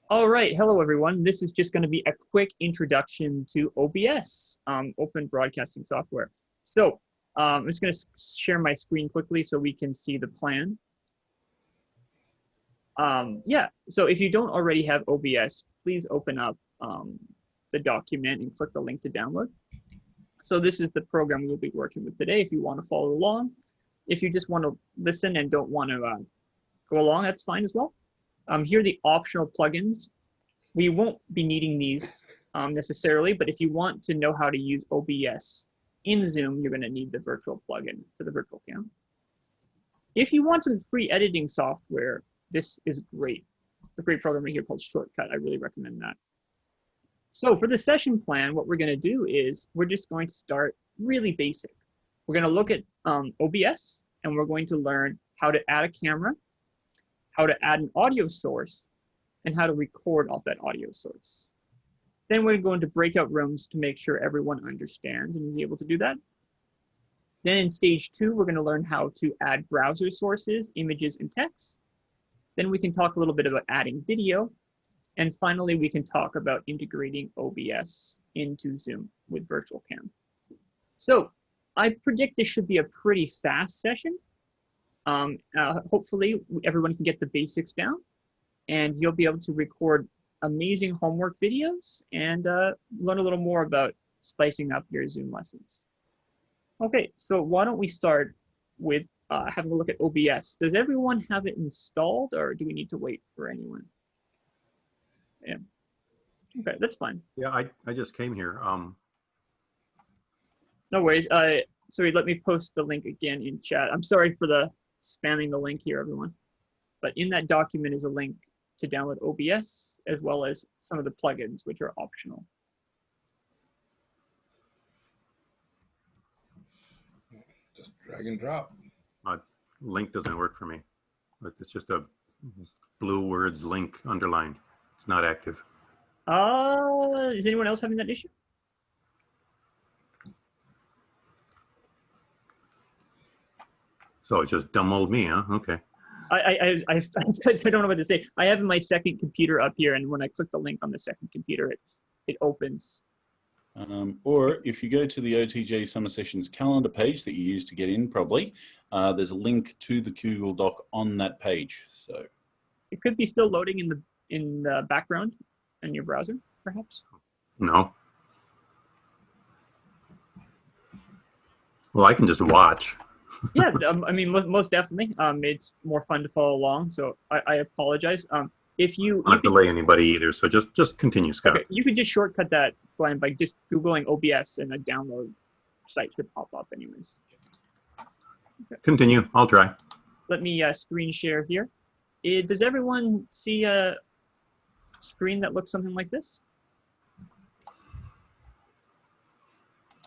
All right, hello everyone. This is just going to be a quick introduction to OBS, Open Broadcasting Software. So I'm just going to share my screen quickly so we can see the plan. Yeah, so if you don't already have OBS, please open up the document and click the link to download. So this is the program we'll be working with today if you want to follow along. If you just want to listen and don't want to go along, that's fine as well. Here are the optional plugins. We won't be needing these necessarily, but if you want to know how to use OBS in Zoom, you're going to need the virtual plugin for the virtual cam. If you want some free editing software, this is great. A great program right here called Shortcut. I really recommend that. So for the session plan, what we're going to do is we're just going to start really basic. We're going to look at OBS, and we're going to learn how to add a camera, how to add an audio source, and how to record off that audio source. Then we're going to go into breakout rooms to make sure everyone understands and is able to do that. Then in stage 2, we're going to learn how to add browser sources, images, and text. Then we can talk a little bit about adding video. And finally, we can talk about integrating OBS into Zoom with Virtual Cam. So I predict this should be a pretty fast session. Hopefully everyone can get the basics down and you'll be able to record amazing homework videos and learn a little more about spicing up your Zoom lessons. Okay, so why don't we start with having a look at OBS. Does everyone have it installed or do we need to wait for anyone? Yeah, okay, that's fine. Yeah, I just came here. No worries. Sorry, let me post the link again in chat. I'm sorry for the spamming the link here, everyone. But in that document is a link to download OBS as well as some of the plugins, which are optional. Just drag and drop. Link doesn't work for me. It's just a blue words link underlined. It's not active. Is anyone else having that issue? So it just dumb-old me, huh? Okay. I don't know what to say. I have my second computer up here, and when I click the link on the second computer, it opens. Or if you go to the OTJ Summer Sessions calendar page that you use to get in, probably, there's a link to the Google Doc on that page. So it could be still loading in the background in your browser, perhaps. No. Well, I can just watch. Yeah, I mean, most definitely. It's more fun to follow along, so I apologize. If you I don't delay anybody either, so just continue, Scott. Okay, you could just shortcut that, Glenn, by just Googling OBS and a download site should pop up anyways. Okay. Continue, I'll try. Let me screen share here. Does everyone see a screen that looks something like this?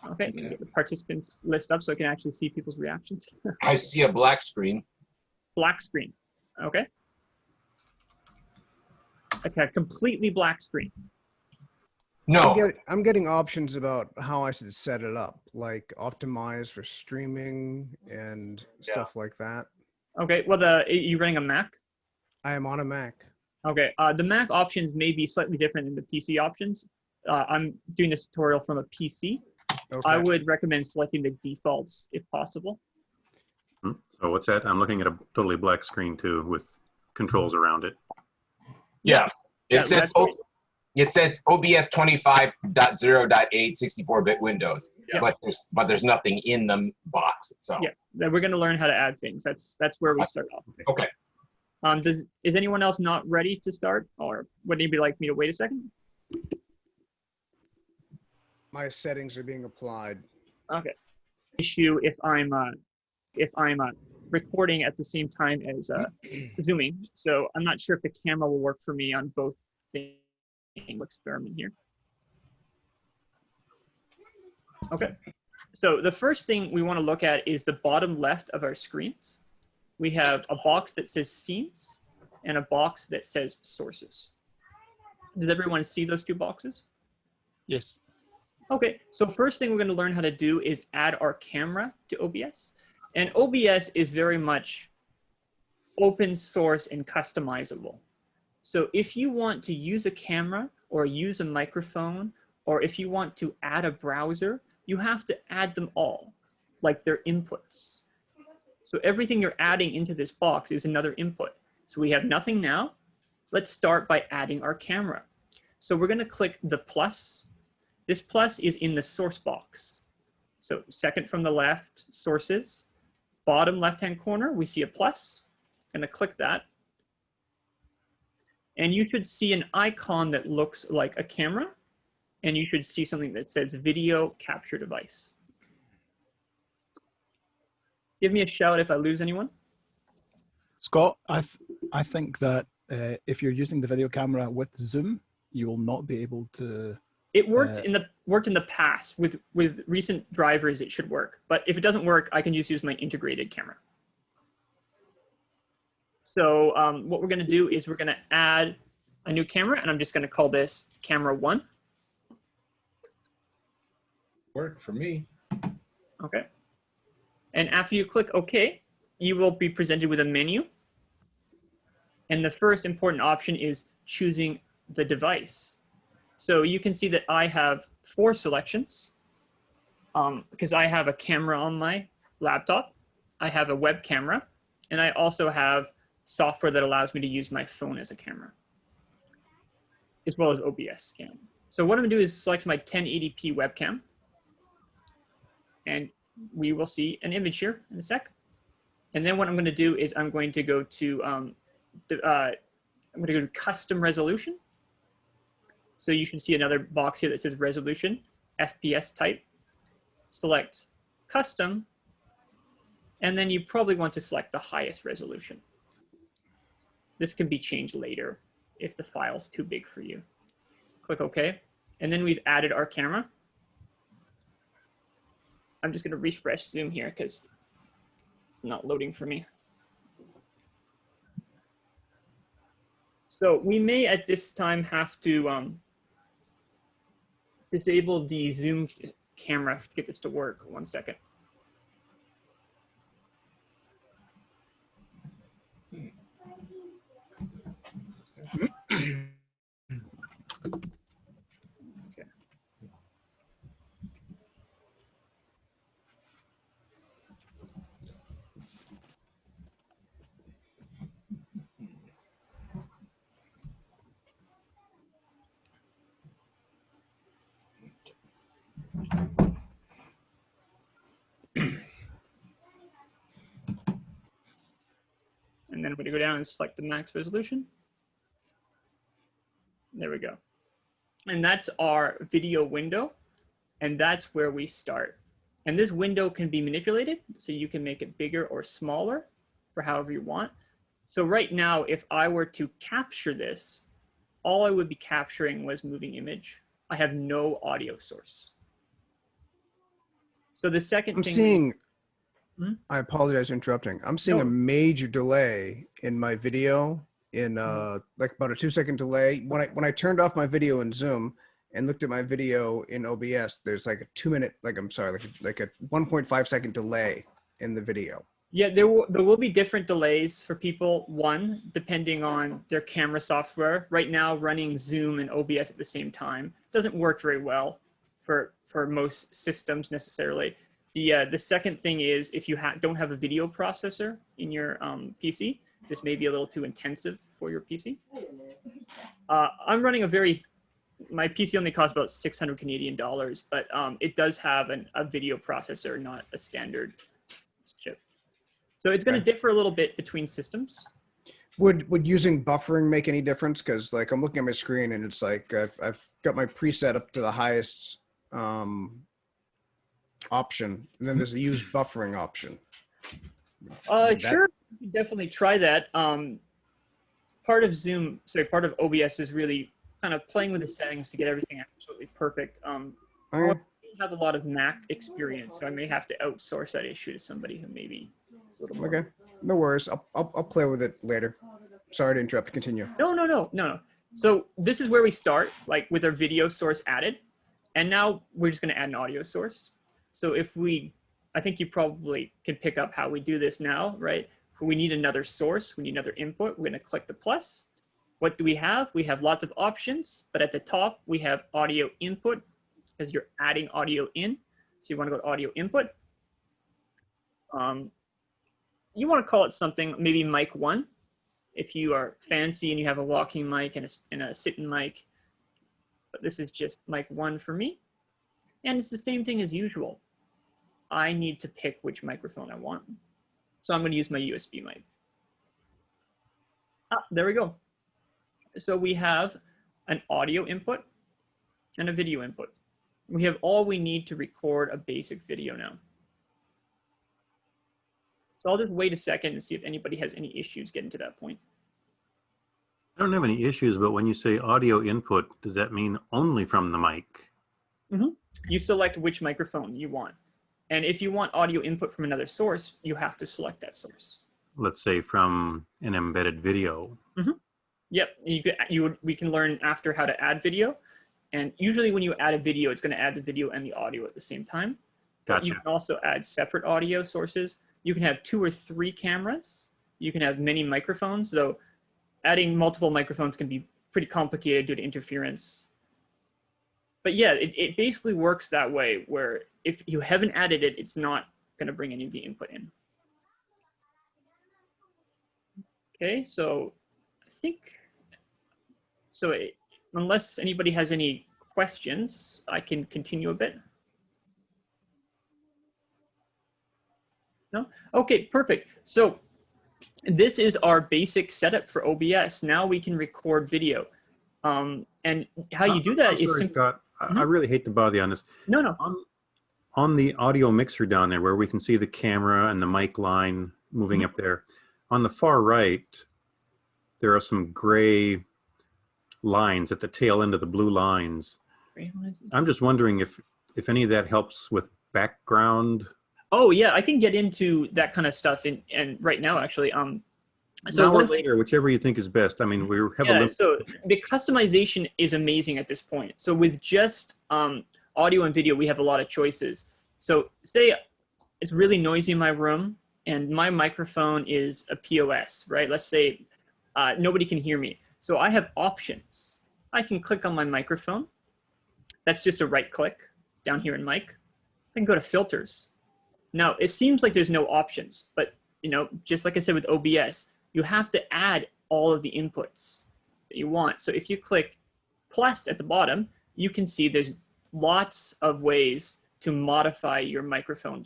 Okay, let me get the participants list up so I can actually see people's reactions. I see a black screen. Black screen, okay. Okay, completely black screen. No. I'm getting options about how I should set it up, like optimize for streaming and stuff like that. Okay, well, are you running a Mac? I am on a Mac. Okay, the Mac options may be slightly different than the PC options. I'm doing this tutorial from a PC. Okay. I would recommend selecting the defaults if possible. So what's that? I'm looking at a totally black screen too with controls around it. Yeah. Yeah, It says OBS 25.0.8 64-bit Windows, Yeah. but there's nothing in the box itself. Yeah, we're going to learn how to add things. That's where we start off. Okay. Is anyone else not ready to start, or would anybody like me to wait a second? My settings are being applied. Okay. Issue if I'm recording at the same time as zooming. So I'm not sure if the camera will work for me on both things. We'll experiment here. Okay. So the first thing we want to look at is the bottom left of our screens. We have a box that says scenes and a box that says sources. Does everyone see those two boxes? yes. Okay, so first thing we're going to learn how to do is add our camera to OBS. And OBS is very much open source and customizable. So if you want to use a camera or use a microphone, or if you want to add a browser, you have to add them all, like their inputs. So everything you're adding into this box is another input. So we have nothing now. Let's start by adding our camera. So we're going to click the plus. This plus is in the source box. So second from the left, sources. Bottom left-hand corner, we see a plus. I'm going to click that. And you should see an icon that looks like a camera. And you should see something that says video capture device. Give me a shout if I lose anyone. Scott, I think that if you're using the video camera with Zoom, you will not be able to. It worked in the past with recent drivers. It should work, but if it doesn't work, I can just use my integrated camera. So what we're going to do is we're going to add a new camera, and I'm just going to call this camera 1. Worked for me. Okay. And after you click OK, you will be presented with a menu. And the first important option is choosing the device. So you can see that I have 4 selections because I have a camera on my laptop. I have a web camera, and I also have software that allows me to use my phone as a camera, as well as OBS Cam. So what I'm gonna do is select my 1080p webcam, and we will see an image here in a sec. And then what I'm gonna do is I'm going to go to custom resolution. So you should see another box here that says resolution, FPS type. Select custom, and then you probably want to select the highest resolution. This can be changed later if the file's too big for you. Click OK, and then we've added our camera. I'm just going to refresh Zoom here because it's not loading for me. So we may at this time have to disable the Zoom camera to get this to work. 1 second. Okay. And then I'm going to go down and select the max resolution. There we go. And that's our video window. And that's where we start. And this window can be manipulated. So you can make it bigger or smaller for however you want. So right now, if I were to capture this, all I would be capturing was moving image. I have no audio source. So the second I'm thing seeing, I apologize for interrupting. I'm seeing a major delay in my video in like about a 2-second delay. When I turned off my video in Zoom and looked at my video in OBS, there's like a 2-minute, like a 1.5 second delay in the video. Yeah, there will be different delays for people. One, depending on their camera software. Right now, running Zoom and OBS at the same time doesn't work very well for most systems necessarily. The second thing is if you don't have a video processor in your PC, this may be a little too intensive for your PC. I'm running my PC only costs about 600 Canadian dollars, but it does have a video processor, not a standard chip. So it's going to differ a little bit between systems. Would using buffering make any difference? Because like I'm looking at my screen and it's like I've got my preset up to the highest option, and then there's a use buffering option. Sure, you can definitely try that. Part of OBS is really kind of playing with the settings to get everything absolutely perfect. I don't have a lot of Mac experience, so I may have to outsource that issue to somebody who maybe is a little more. Okay, no worries. I'll play with it later. Sorry to interrupt. Continue. No. So this is where we start, like with our video source added, and now we're just going to add an audio source. So I think you probably can pick up how we do this now, right? We need another source. We need another input. We're going to click the plus. what do we have? We have lots of options, but at the top we have audio input because you're adding audio in. So you want to go to audio input. You want to call it something, maybe mic 1. If you are fancy and you have a walking mic and a sitting mic. But this is just mic 1 for me. And it's the same thing as usual. I need to pick which microphone I want. So I'm going to use my USB mic. There we go. So we have an audio input and a video input. We have all we need to record a basic video now. So I'll just wait a second and see if anybody has any issues getting to that point. I don't have any issues, but when you say audio input, does that mean only from the mic? Mm-hmm. You select which microphone you want. And if you want audio input from another source, you have to select that source. Let's say from an embedded video. Mm-hmm. Yep, we can learn after how to add video. And usually when you add a video, it's going to add the video and the audio at the same time. But Gotcha. you can also add separate audio sources. You can have 2 or 3 cameras. You can have many microphones, though adding multiple microphones can be pretty complicated due to interference. But yeah, it basically works that way, where if you haven't added it, it's not going to bring any of the input in. Okay, so I think, unless anybody has any questions, I can continue a bit. No? Okay, perfect. So this is our basic setup for OBS. Now we can record video. And how you do that is simply. Scott, I really hate to bother you on this. No. On the audio mixer down there where we can see the camera and the mic line moving up there, on the far right, there are some gray lines at the tail end of the blue lines. I'm just wondering if any of that helps with background. Oh yeah, I can get into that kind of stuff and right now actually. So now or later, whichever you think is best. I mean, we have a limit. So the customization is amazing at this point. So with just audio and video, we have a lot of choices. So say it's really noisy in my room and my microphone is a POS, right? Let's say nobody can hear me. So I have options. I can click on my microphone. That's just a right click down here in mic. I can go to filters. Now it seems like there's no options, but just like I said with OBS, you have to add all of the inputs that you want. So if you click plus at the bottom, you can see there's lots of ways to modify your microphone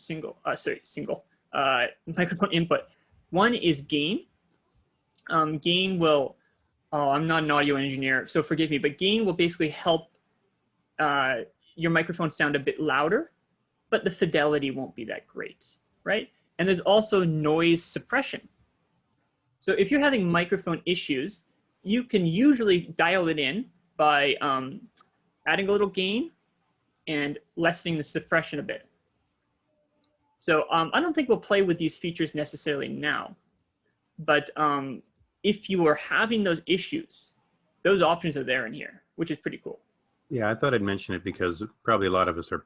microphone input. One is gain. Gain will, I'm not an audio engineer, so forgive me, but gain will basically help your microphone sound a bit louder, but the fidelity won't be that great, right? And there's also noise suppression. So if you're having microphone issues, you can usually dial it in by adding a little gain and lessening the suppression a bit. So I don't think we'll play with these features necessarily now, but if you are having those issues, those options are there in here, which is pretty cool. Yeah, I thought I'd mention it because probably a lot of us are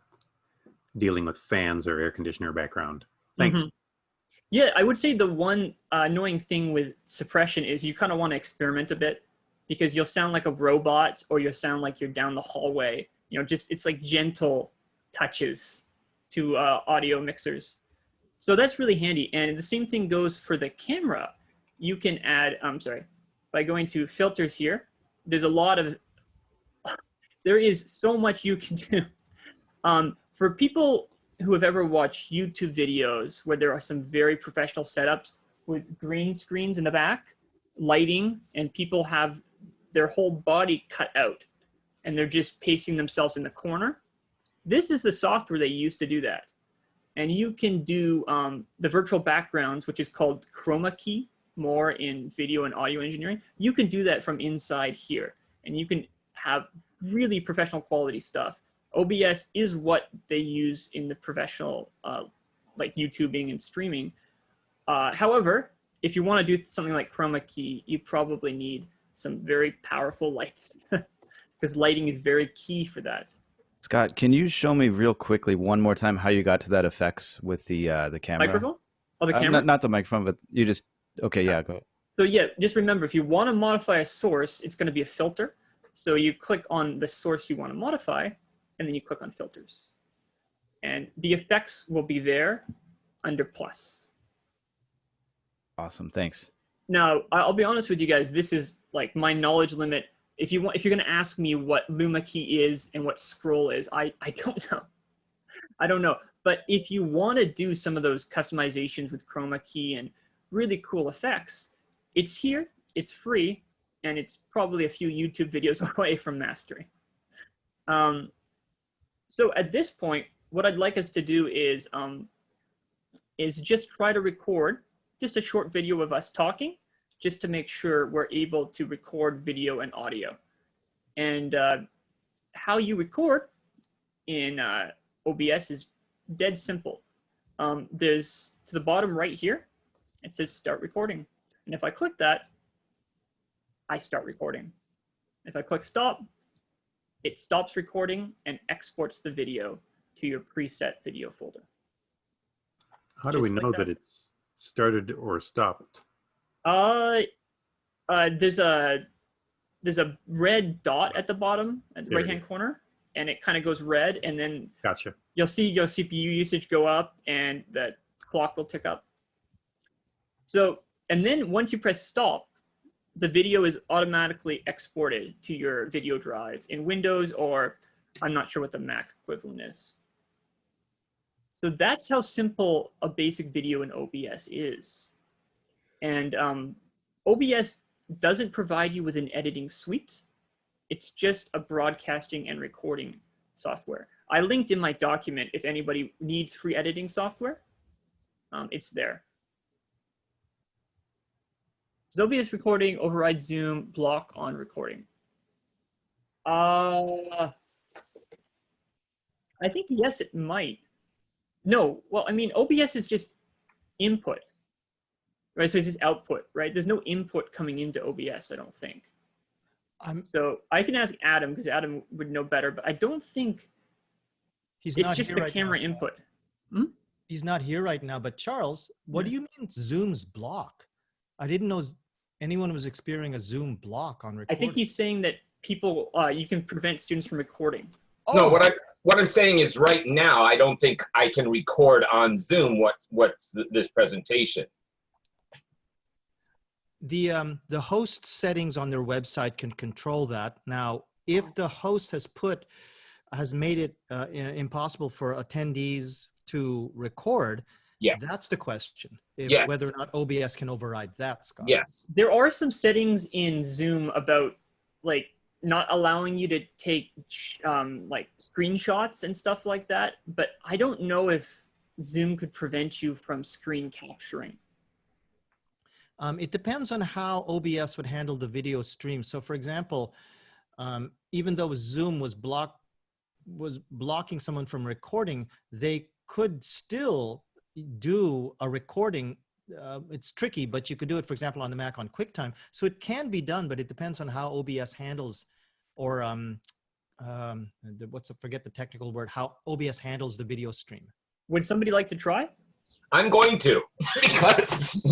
dealing with fans or air conditioner background. Thanks. Mm-hmm. Yeah, I would say the one annoying thing with suppression is you kind of want to experiment a bit because you'll sound like a robot or you'll sound like you're down the hallway. It's like gentle touches to audio mixers. So that's really handy. And the same thing goes for the camera. You can add, by going to filters here, there is so much you can do. For people who have ever watched YouTube videos where there are some very professional setups with green screens in the back, lighting, and people have their whole body cut out and they're just pacing themselves in the corner. This is the software they use to do that. And you can do the virtual backgrounds, which is called chroma key, more in video and audio engineering. You can do that from inside here and you can have really professional quality stuff. OBS is what they use in the professional, like YouTubing and streaming. However, if you want to do something like chroma key, you probably need some very powerful lights because lighting is very key for that. Scott, can you show me real quickly one more time how you got to that effects with the camera? Microphone? Oh, the camera? Not the microphone, but you just, okay, yeah, go ahead. So yeah, just remember, if you want to modify a source, it's going to be a filter. So you click on the source you want to modify, and then you click on filters. And the effects will be there under plus. Awesome. Thanks. Now, I'll be honest with you guys, this is like my knowledge limit. If you're going to ask me what Luma key is and what scroll is, I don't know. I don't know. But if you want to do some of those customizations with chroma key and really cool effects, it's here, it's free, and it's probably a few YouTube videos away from mastering. So at this point, what I'd like us to do is just try to record just a short video of us talking, just to make sure we're able to record video and audio. And how you record in OBS is dead simple. There's to the bottom right here, it says start recording. And if I click that, I start recording. If I click stop, it stops recording and exports the video to your preset video folder. How do we know that it's started or stopped? There's a red dot at the bottom at the right-hand corner, and it kind of goes red, and then gotcha. You'll see your CPU usage go up, and the clock will tick up. So, and then once you press stop, the video is automatically exported to your video drive in Windows, or I'm not sure what the Mac equivalent is. So that's how simple a basic video in OBS is. And OBS doesn't provide you with an editing suite. It's just a broadcasting and recording software. I linked in my document if anybody needs free editing software. It's there. Does OBS recording override Zoom block on recording? I think yes, it might. No, well, I mean, OBS is just input, right? So it's just output, right? There's no input coming into OBS, I don't think. So I can ask Adam, because Adam would know better, but I don't think it's just the camera input. He's not here right now, but Charles, what do you mean Zoom's block? I didn't know anyone was experiencing a Zoom block on recording. I think he's saying that people, you can prevent students from recording. No, what I'm saying is right now, I don't think I can record on Zoom what's this presentation. The host settings on their website can control that. Now, if the host has made it impossible for attendees to record, that's the question. Whether or not OBS can override that, Scott. Yes. There are some settings in Zoom about like not allowing you to take like screenshots and stuff like that, but I don't know if Zoom could prevent you from screen capturing. It depends on how OBS would handle the video stream. So for example, even though Zoom was blocking someone from recording, they could still do a recording. It's tricky, but you could do it, for example, on the Mac on QuickTime. So it can be done, but it depends on how OBS handles, or forget the technical word, how OBS handles the video stream. Would somebody like to try? I'm going to,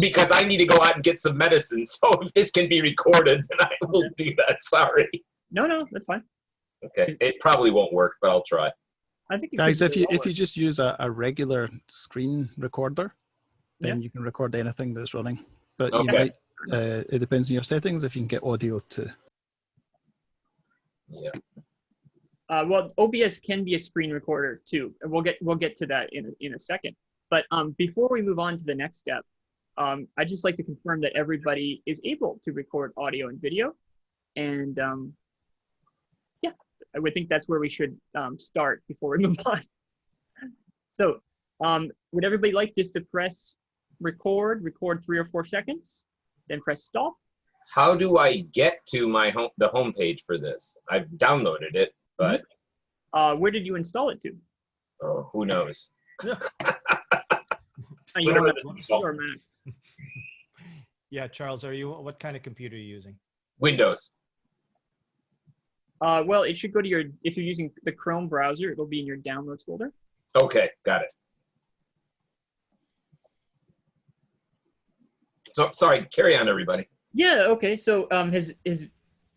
because I need to go out and get some medicine. So if this can be recorded, then I will do that. Sorry. No, that's fine. Okay, it probably won't work, but I'll try. I think guys, if you just use a regular screen recorder, then you can record anything that's running. But you might, it depends on your settings if you can get audio too. Yeah. Well, OBS can be a screen recorder too. We'll get to that in a second. But before we move on to the next step, I'd just like to confirm that everybody is able to record audio and video. And yeah, I would think that's where we should start before we move on. So would everybody like just to press record 3 or 4 seconds, then press stop? How do I get to the home page for this? I've downloaded it, but where did you install it to? Oh, who knows? Yeah, Charles, what kind of computer are you using? Windows. Well, it should go to if you're using the Chrome browser, it'll be in your downloads folder. Okay, got it. So sorry, carry on, everybody. Yeah. Okay. So has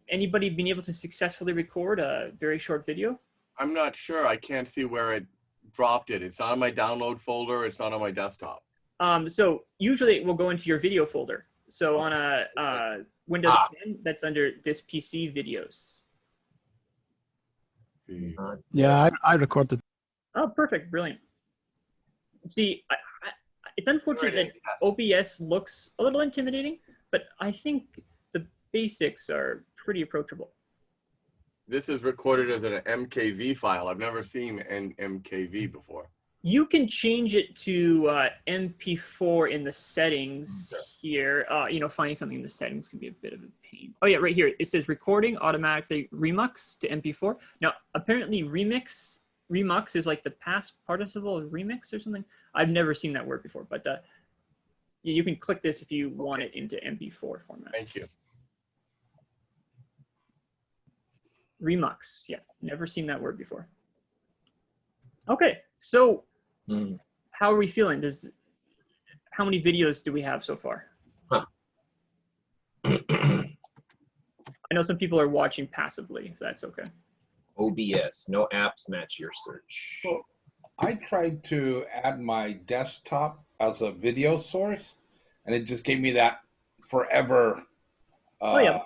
anybody been able to successfully record a very short video? I'm not sure. I can't see where it dropped it. It's not on my download folder. It's not on my desktop. So usually it will go into your video folder. So on a Windows 10, that's under this PC videos. Yeah, I recorded. Oh, perfect. Brilliant. See, it's unfortunate that OBS looks a little intimidating, but I think the basics are pretty approachable. This is recorded as an MKV file. I've never seen an MKV before. You can change it to MP4 in the settings here. You know, finding something in the settings can be a bit of a pain. Oh yeah, right here. It says recording automatically remux to MP4. Now, apparently remux is like the past participle of remix or something. I've never seen that word before, but you can click this if you want it into MP4 format. Thank you. Remux, yeah, never seen that word before. Okay, so how are we feeling? How many videos do we have so far? Huh. I know some people are watching passively, so that's okay. OBS, no apps match your search. Well, I tried to add my desktop as a video source, and it just gave me that forever. Oh yeah,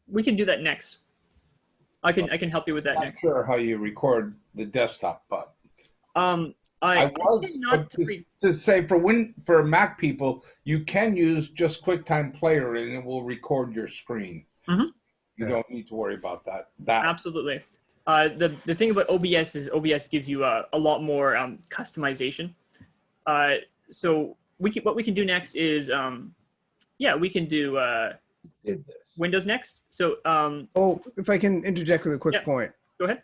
we can do that next. I can help you with that Not next. sure how you record the desktop, but I was not to say for Mac people, you can use just QuickTime Player and it will record your screen. Mhm. You don't need to worry about that. Absolutely. The thing about OBS is OBS gives you a lot more customization. So what we can do next is we can do Did this. Windows next. So If I can interject with a quick point. Go ahead.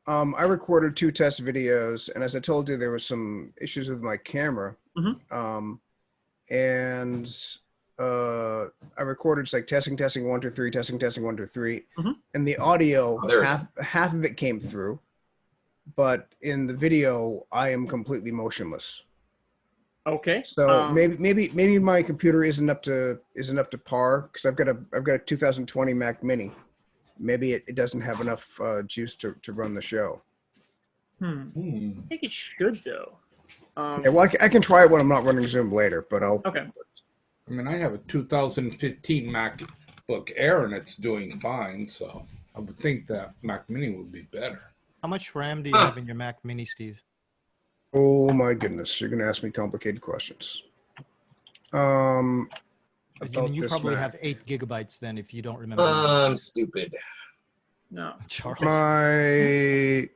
I recorded 2 test videos, and as I told you, there were some issues with my camera. And I recorded just like testing 1 2 3, testing 1 2 3, and the audio half of it came through, but in the video I am completely motionless. Okay. So maybe my computer isn't up to par, because I've got a 2020 Mac Mini. Maybe it doesn't have enough juice to run the show. I think it should though. Yeah, well, I can try it when I'm not running Zoom later, but I'll. Okay. I mean, I have a 2015 MacBook Air, and it's doing fine. So I would think that Mac Mini would be better. How much RAM do you have in your Mac Mini, Steve? Oh my goodness, you're gonna ask me complicated questions. You This probably Mac. have 8 gigabytes then, if you don't remember. I'm stupid. No. Charles. My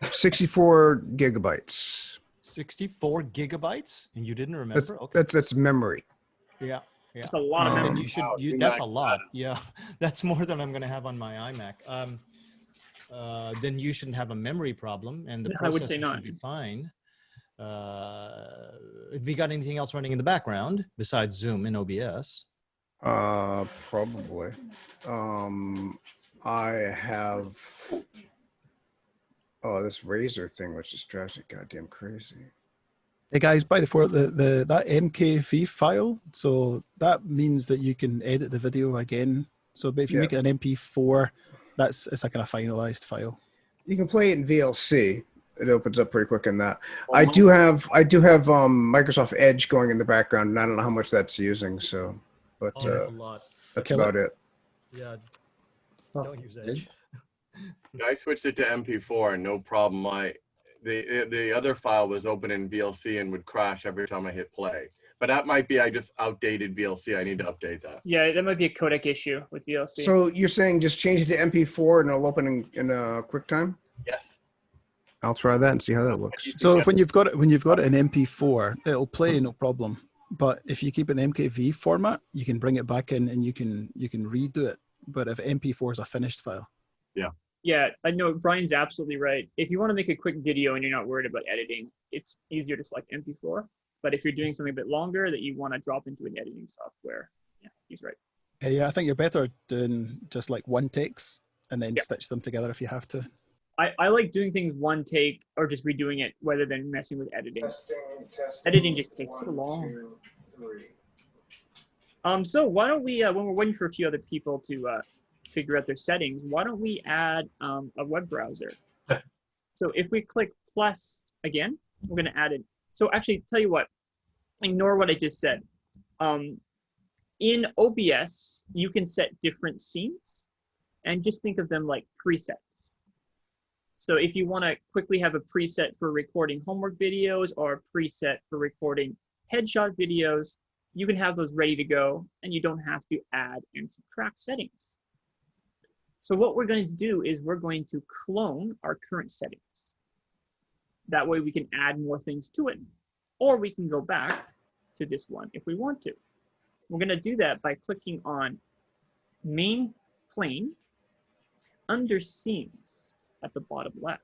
64 gigabytes. 64 gigabytes, and you didn't remember? That's memory. Yeah. That's a lot of Then memory. that's a lot. Yeah, that's more than I'm going to have on my iMac. Then you shouldn't have a memory problem, and the processor I would say not. should be fine. Have you got anything else running in the background besides Zoom and OBS? Probably. I have this Razer thing, which just drives me goddamn crazy. Hey guys, by the way, that MKV file, so that means that you can edit the video again. So if you make it an MP4, it's like a finalized file. You can play it in VLC. It opens up pretty quick in that. I do have Microsoft Edge going in the background, and I don't know how much that's using. So, but That's a lot. that's about it. Yeah. Don't use Edge. I switched it to MP4 and no problem. The other file was open in VLC and would crash every time I hit play. But that might be I just outdated VLC. I need to update that. Yeah, that might be a codec issue with VLC. So you're saying just change it to MP4 and it'll open in QuickTime? Yes. I'll try that and see how that looks. So when you've got it in MP4, it'll play no problem. But if you keep it in MKV format, you can bring it back in and you can redo it. But if MP4 is a finished file. Yeah, I know Brian's absolutely right. If you want to make a quick video and you're not worried about editing, it's easier to select MP4. But if you're doing something a bit longer that you want to drop into an editing software, yeah, he's right. Yeah, I think you're better doing just like one takes and then stitch them together if you have to. I like doing things one take or just redoing it rather than messing with editing. Editing just takes so long. So why don't we, when we're waiting for a few other people to figure out their settings, why don't we add a web browser? So if we click plus again, we're going to add it. So actually, tell you what, ignore what I just said. In OBS, you can set different scenes and just think of them like presets. So if you want to quickly have a preset for recording homework videos or a preset for recording headshot videos, you can have those ready to go and you don't have to add and subtract settings. So what we're going to do is we're going to clone our current settings. That way we can add more things to it. Or we can go back to this one if we want to. We're going to do that by clicking on main plane under scenes at the bottom left.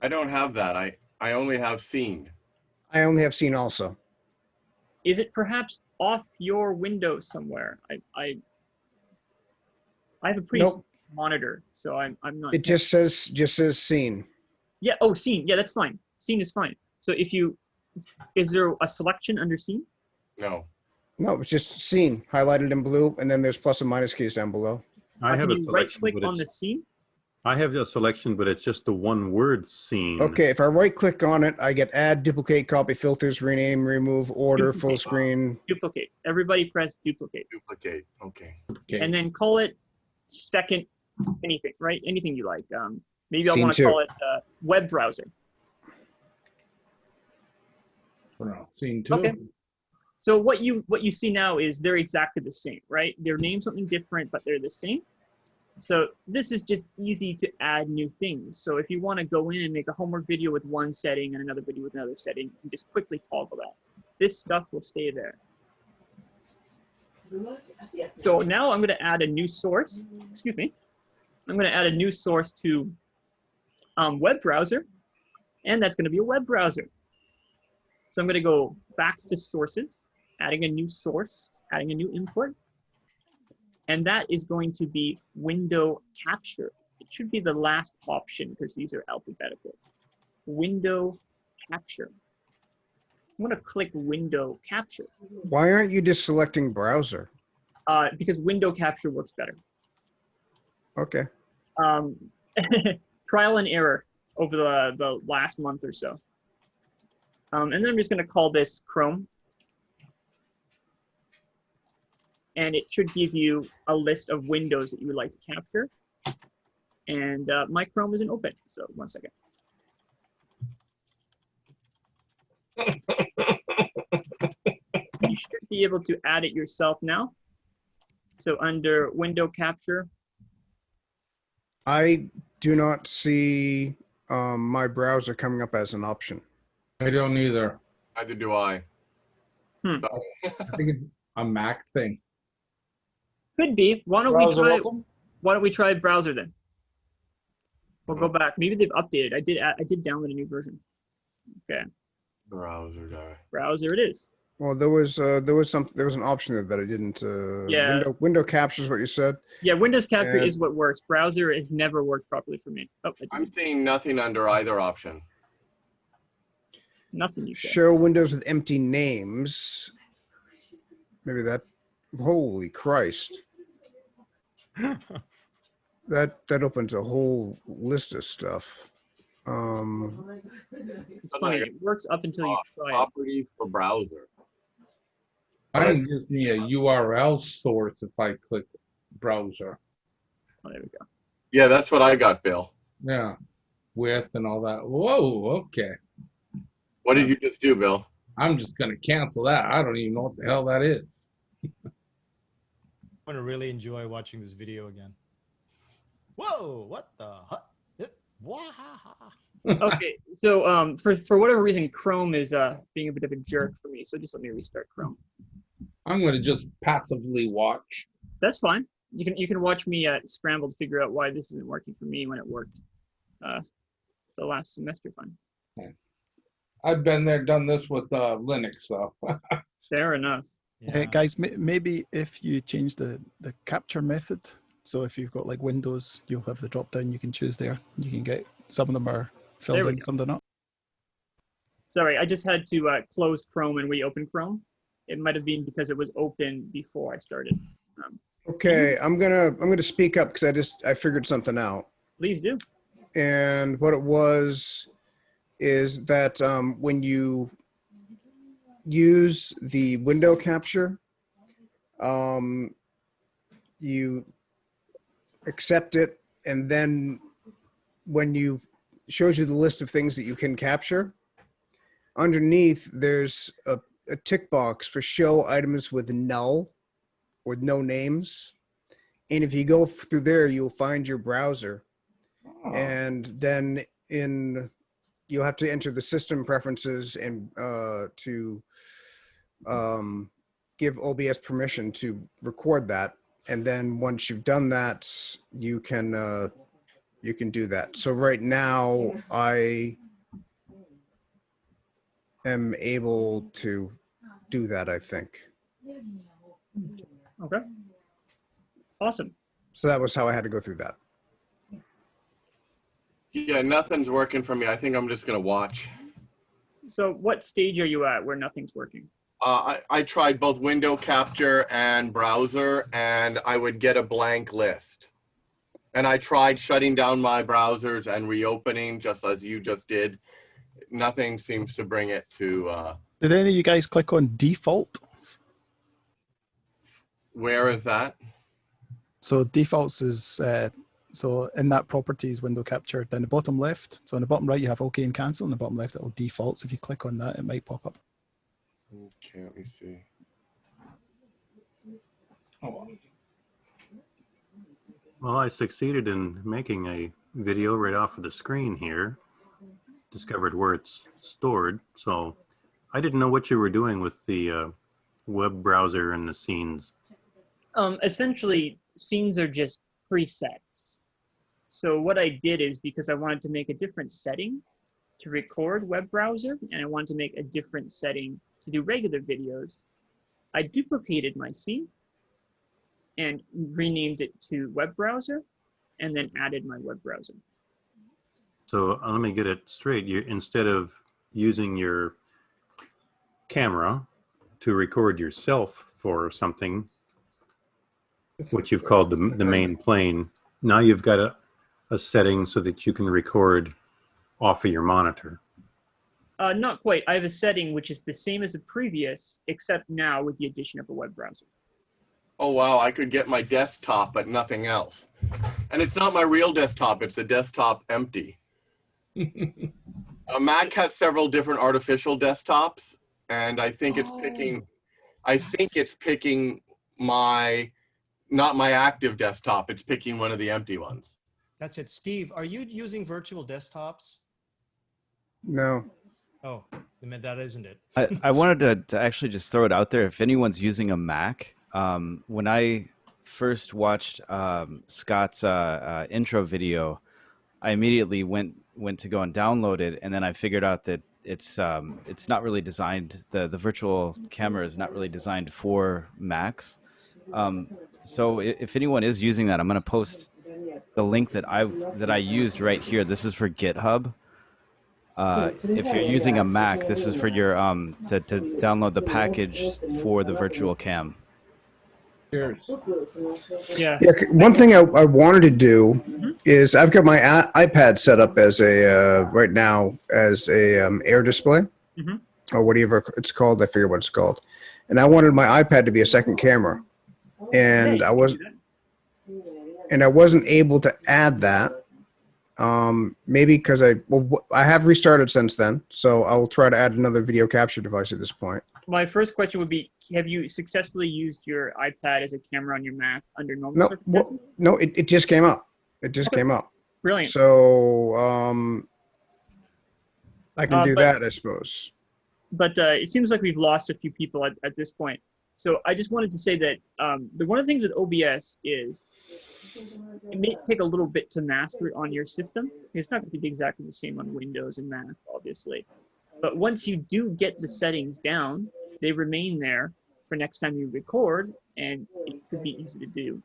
I don't have that. I only have scene. I only have scene also. Is it perhaps off your window somewhere? I have a pretty Nope. monitor, so I'm not. It just says scene. Yeah. Oh, scene. Yeah, that's fine. Scene is fine. So if you, is there a selection under scene? No. No, it's just scene highlighted in blue, and then there's plus and minus keys down below. I have Can a you right selection, click but on the it's, scene? I have a selection, but it's just the one word scene. Okay, if I right click on it, I get add, duplicate, copy, filters, rename, remove, order, full Duplicate. screen. Duplicate. Everybody press duplicate. Duplicate. Okay. And then call it second anything, right? Anything you like. Maybe I Scene want to 2. call it web browser. No, scene 2. Okay. So what you see now is they're exactly the same, right? They're named something different, but they're the same. So this is just easy to add new things. So if you want to go in and make a homework video with one setting and another video with another setting, you just quickly toggle that. This stuff will stay there. So now I'm going to add a new source. Excuse me. I'm going to add a new source to web browser, and that's going to be a web browser. So I'm going to go back to sources, adding a new source, adding a new import. And that is going to be window capture. It should be the last option because these are alphabetical. Window capture. I'm going to click window capture. Why aren't you just selecting browser? Because window capture works better. Okay. Trial and error over the last month or so. And then I'm just going to call this Chrome. And it should give you a list of windows that you would like to capture. And my Chrome isn't open, so 1 second. You should be able to add it yourself now. So under window capture. I do not see my browser coming up as an option. I don't either. Neither do I. I think it's a Mac thing. Could be. Why don't we try browser then? We'll go back. Maybe they've updated. I did download a new version. Okay. Browser there. Browser it is. Well, there was an option there that I didn't. Yeah. Window capture is what you said. Yeah, Windows capture And- is what works. Browser has never worked properly for me. Oh, I'm seeing nothing under either option. nothing you said. Show windows with empty names. Maybe that. Holy Christ. That opens a whole list of stuff. It's funny. It works up until you try it. Properties for browser. Mine gives me a URL source if I click browser. Oh, there we go. Yeah, that's what I got, Bill. Yeah, with and all that. Whoa, okay. What did you just do, Bill? I'm just gonna cancel that. I don't even know what the hell that is. I'm gonna really enjoy watching this video again. Whoa! What the? Wahaha. Okay, so for whatever reason, Chrome is being a bit of a jerk for me. So just let me restart Chrome. I'm gonna just passively watch. That's fine. You can watch me scramble to figure out why this isn't working for me when it worked the last semester. Fine. Okay. I've been there, done this with Linux, so. Fair enough. Yeah. Guys, maybe if you change the capture method, so if you've got like Windows, you'll have the drop down you can choose there. You can get, some of them are There filled we in, go. some they're not. Sorry, I just had to close Chrome and reopen Chrome. It might have been because it was open before I started. Okay, I'm gonna speak up because I figured something out. Please do. And what it was is that when you use the window capture, you accept it, and then when you shows you the list of things that you can capture, underneath there's a tick box for show items with null, with no names. And if you go through there, you'll find your browser. And then you'll have to enter the system preferences and to give OBS permission to record that. And then once you've done that, you can do that. So right now I am able to do that, I think. Okay. Awesome. So that was how I had to go through that. Yeah, nothing's working for me. I think I'm just gonna watch. So what stage are you at where nothing's working? I tried both window capture and browser, and I would get a blank list. And I tried shutting down my browsers and reopening, just as you just did. Nothing seems to bring it to. Did any of you guys click on default? Where is that? So defaults is so in that properties window capture down the bottom left. So on the bottom right you have OK and cancel. On the bottom left it'll defaults. If you click on that, it might pop up. Okay, let me see. Oh, Well, I succeeded in making a video right off of the screen here. Discovered where it's stored. So I didn't know what you were doing with the web browser and the scenes. Essentially, scenes are just presets. So what I did is, because I wanted to make a different setting to record web browser, and I wanted to make a different setting to do regular videos, I duplicated my scene and renamed it to web browser, and then added my web browser. So let me get it straight. You, instead of using your camera to record yourself for something, which you've called the main plane, now you've got a setting so that you can record off of your monitor. Not quite. I have a setting which is the same as the previous, except now with the addition of a web browser. Oh wow, I could get my desktop, but nothing else. And it's not my real desktop, it's a desktop empty. Mac has several different artificial desktops, and I think it's picking my, not my active desktop, it's picking one of the empty ones. That's it. Steve, are you using virtual desktops? No. Oh, I mean, that isn't it. I wanted to actually just throw it out there. If anyone's using a Mac, when I first watched Scott's intro video, I immediately went to go and download it, and then I figured out that it's not really designed. The virtual camera is not really designed for Macs. So if anyone is using that, I'm going to post the link that I used right here. This is for GitHub. If you're using a Mac, this is for your to download the package for the virtual cam. cheers. Yeah. One thing I wanted to do is I've got my iPad set up as a right now as a air display or whatever it's called. I forget what it's called, and I wanted my iPad to be a second camera, and I wasn't able to add that. Maybe because I have restarted since then, so I will try to add another video capture device at this point. My first question would be, have you successfully used your iPad as a camera on your Mac under normal circumstances? No, it just came up. It just came up. Brilliant. So I can do that, I suppose. But it seems like we've lost a few people at this point. So I just wanted to say that one of the things with OBS is it may take a little bit to master it on your system. It's not going to be exactly the same on Windows and Mac, obviously. But once you do get the settings down, they remain there for next time you record, and it could be easy to do.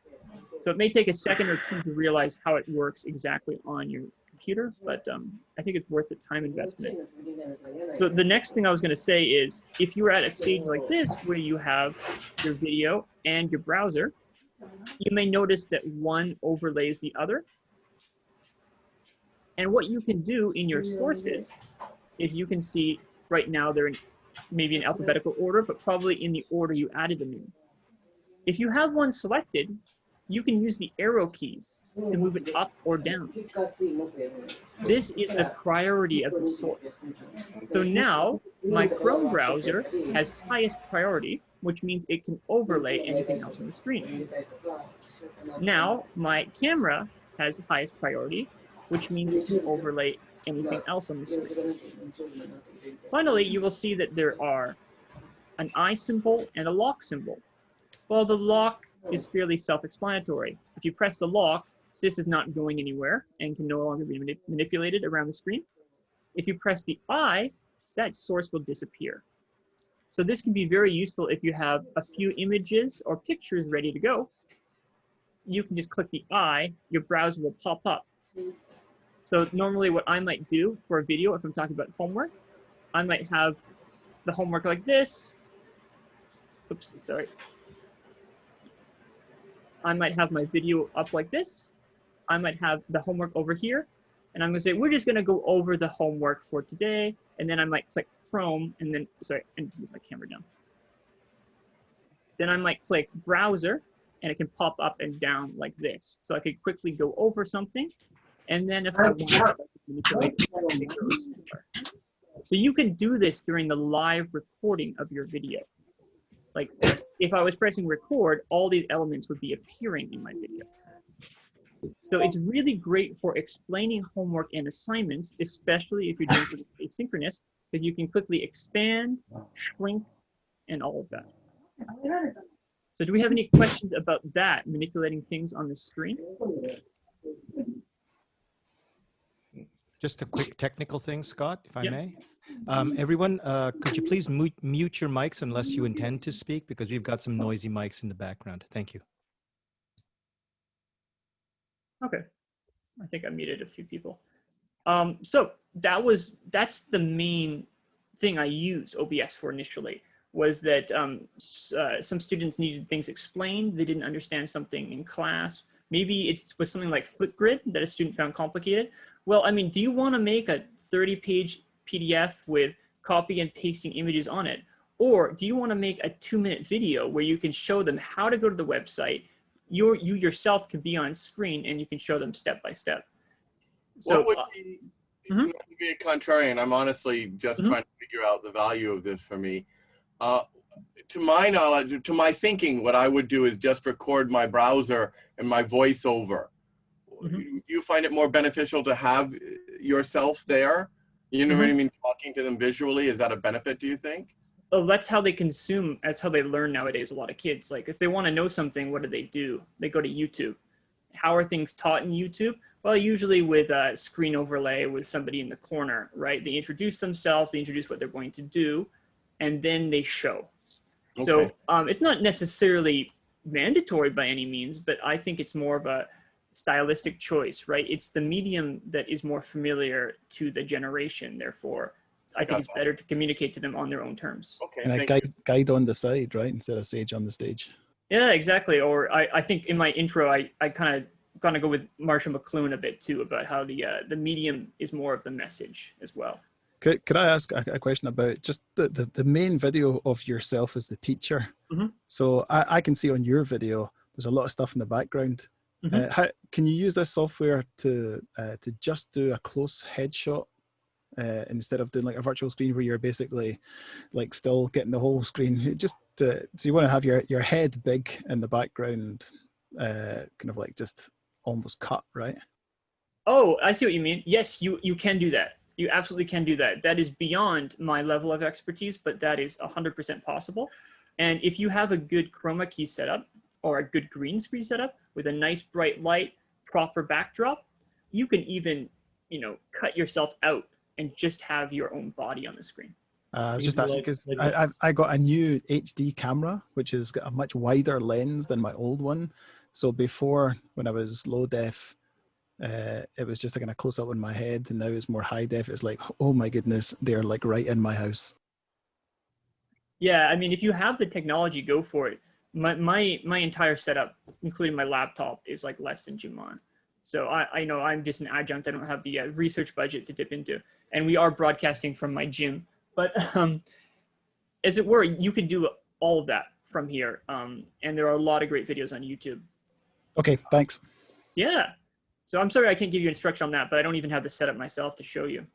So it may take a second or two to realize how it works exactly on your computer, but I think it's worth the time investment. So the next thing I was going to say is, if you're at a stage like this where you have your video and your browser, you may notice that one overlays the other. And what you can do in your sources is you can see right now they're in maybe in alphabetical order, but probably in the order you added them in. If you have one selected, you can use the arrow keys to move it up or down. This is the priority of the source. So now my Chrome browser has highest priority, which means it can overlay anything else on the screen. Now my camera has highest priority, which means it can overlay anything else on the screen. Finally, you will see that there are an I symbol and a lock symbol. Well, the lock is fairly self-explanatory. If you press the lock, this is not going anywhere and can no longer be manipulated around the screen. If you press the I, that source will disappear. So this can be very useful if you have a few images or pictures ready to go. You can just click the I, your browser will pop up. So normally what I might do for a video, if I'm talking about homework, I might have the homework like this. Oops, sorry. I might have my video up like this. I might have the homework over here. And I'm gonna say, we're just gonna go over the homework for today. And then I might click Chrome and then, sorry, I need to move my camera down. Then I might click browser and it can pop up and down like this. So I could quickly go over something. And then if I want to manipulate it goes somewhere. So you can do this during the live recording of your video. Like if I was pressing record, all these elements would be appearing in my video. So it's really great for explaining homework and assignments, especially if you're doing something asynchronous, because you can quickly expand, shrink, and all of that. So do we have any questions about that, manipulating things on the screen? Just a quick technical thing, Scott, if I may. Everyone, could you please mute your mics unless you intend to speak, because we've got some noisy mics in the background. Thank you. Okay, I think I muted a few people. So that's the main thing I used OBS for initially, was that some students needed things explained. They didn't understand something in class. Maybe it was something like Flipgrid that a student found complicated. Well, I mean, do you want to make a 30-page PDF with copy and pasting images on it? Or do you want to make a 2-minute video where you can show them how to go to the website? You yourself can be on screen and you can show them step by step. So what would be a contrarian? I'm honestly just trying to figure out the value of this for me. To my knowledge, to my thinking, what I would do is just record my browser and my voiceover. Do you find it more beneficial to have yourself there? You know what I mean? Talking to them visually, is that a benefit, do you think? Oh, that's how they consume. That's how they learn nowadays. A lot of kids, like if they want to know something, what do? They go to YouTube. How are things taught in YouTube? Well, usually with a screen overlay with somebody in the corner, right? They introduce themselves, they introduce what they're going to do, and then they show. Okay. So it's not necessarily mandatory by any means, but I think it's more of a stylistic choice, right? It's the medium that is more familiar to the generation. Therefore, I think it's better to communicate to them on their own terms. Okay. And a guide on the side, right? Instead of Sage on the stage. Yeah, exactly. Or I think in my intro, I kind of gonna go with Marshall McLuhan a bit too, about how the medium is more of the message as well. Could I ask a question about just the main video of yourself as the teacher? So I can see on your video, there's a lot of stuff in the background. How can you use this software to just do a close headshot instead of doing like a virtual screen where you're basically like still getting the whole screen? Just so you want to have your head big in the background, kind of like just almost cut, right? Oh, I see what you mean. Yes, you can do that. You absolutely can do that. That is beyond my level of expertise, but that is 100% possible. And if you have a good chroma key setup or a good green screen setup with a nice bright light, proper backdrop, you can even, cut yourself out and just have your own body on the screen. I was just asking because I got a new HD camera, which has got a much wider lens than my old one. So before, when I was low def, it was just like a close up on my head, and now it's more high def. It's like, oh my goodness, they're like right in my house. Yeah, I mean, if you have the technology, go for it. My entire setup, including my laptop, is like less than Juman. So I know I'm just an adjunct. I don't have the research budget to dip into. And we are broadcasting from my gym. But as it were, you can do all of that from here. And there are a lot of great videos on YouTube. Okay, thanks. Yeah. So I'm sorry I can't give you instruction on that, but I don't even have the setup myself to show you.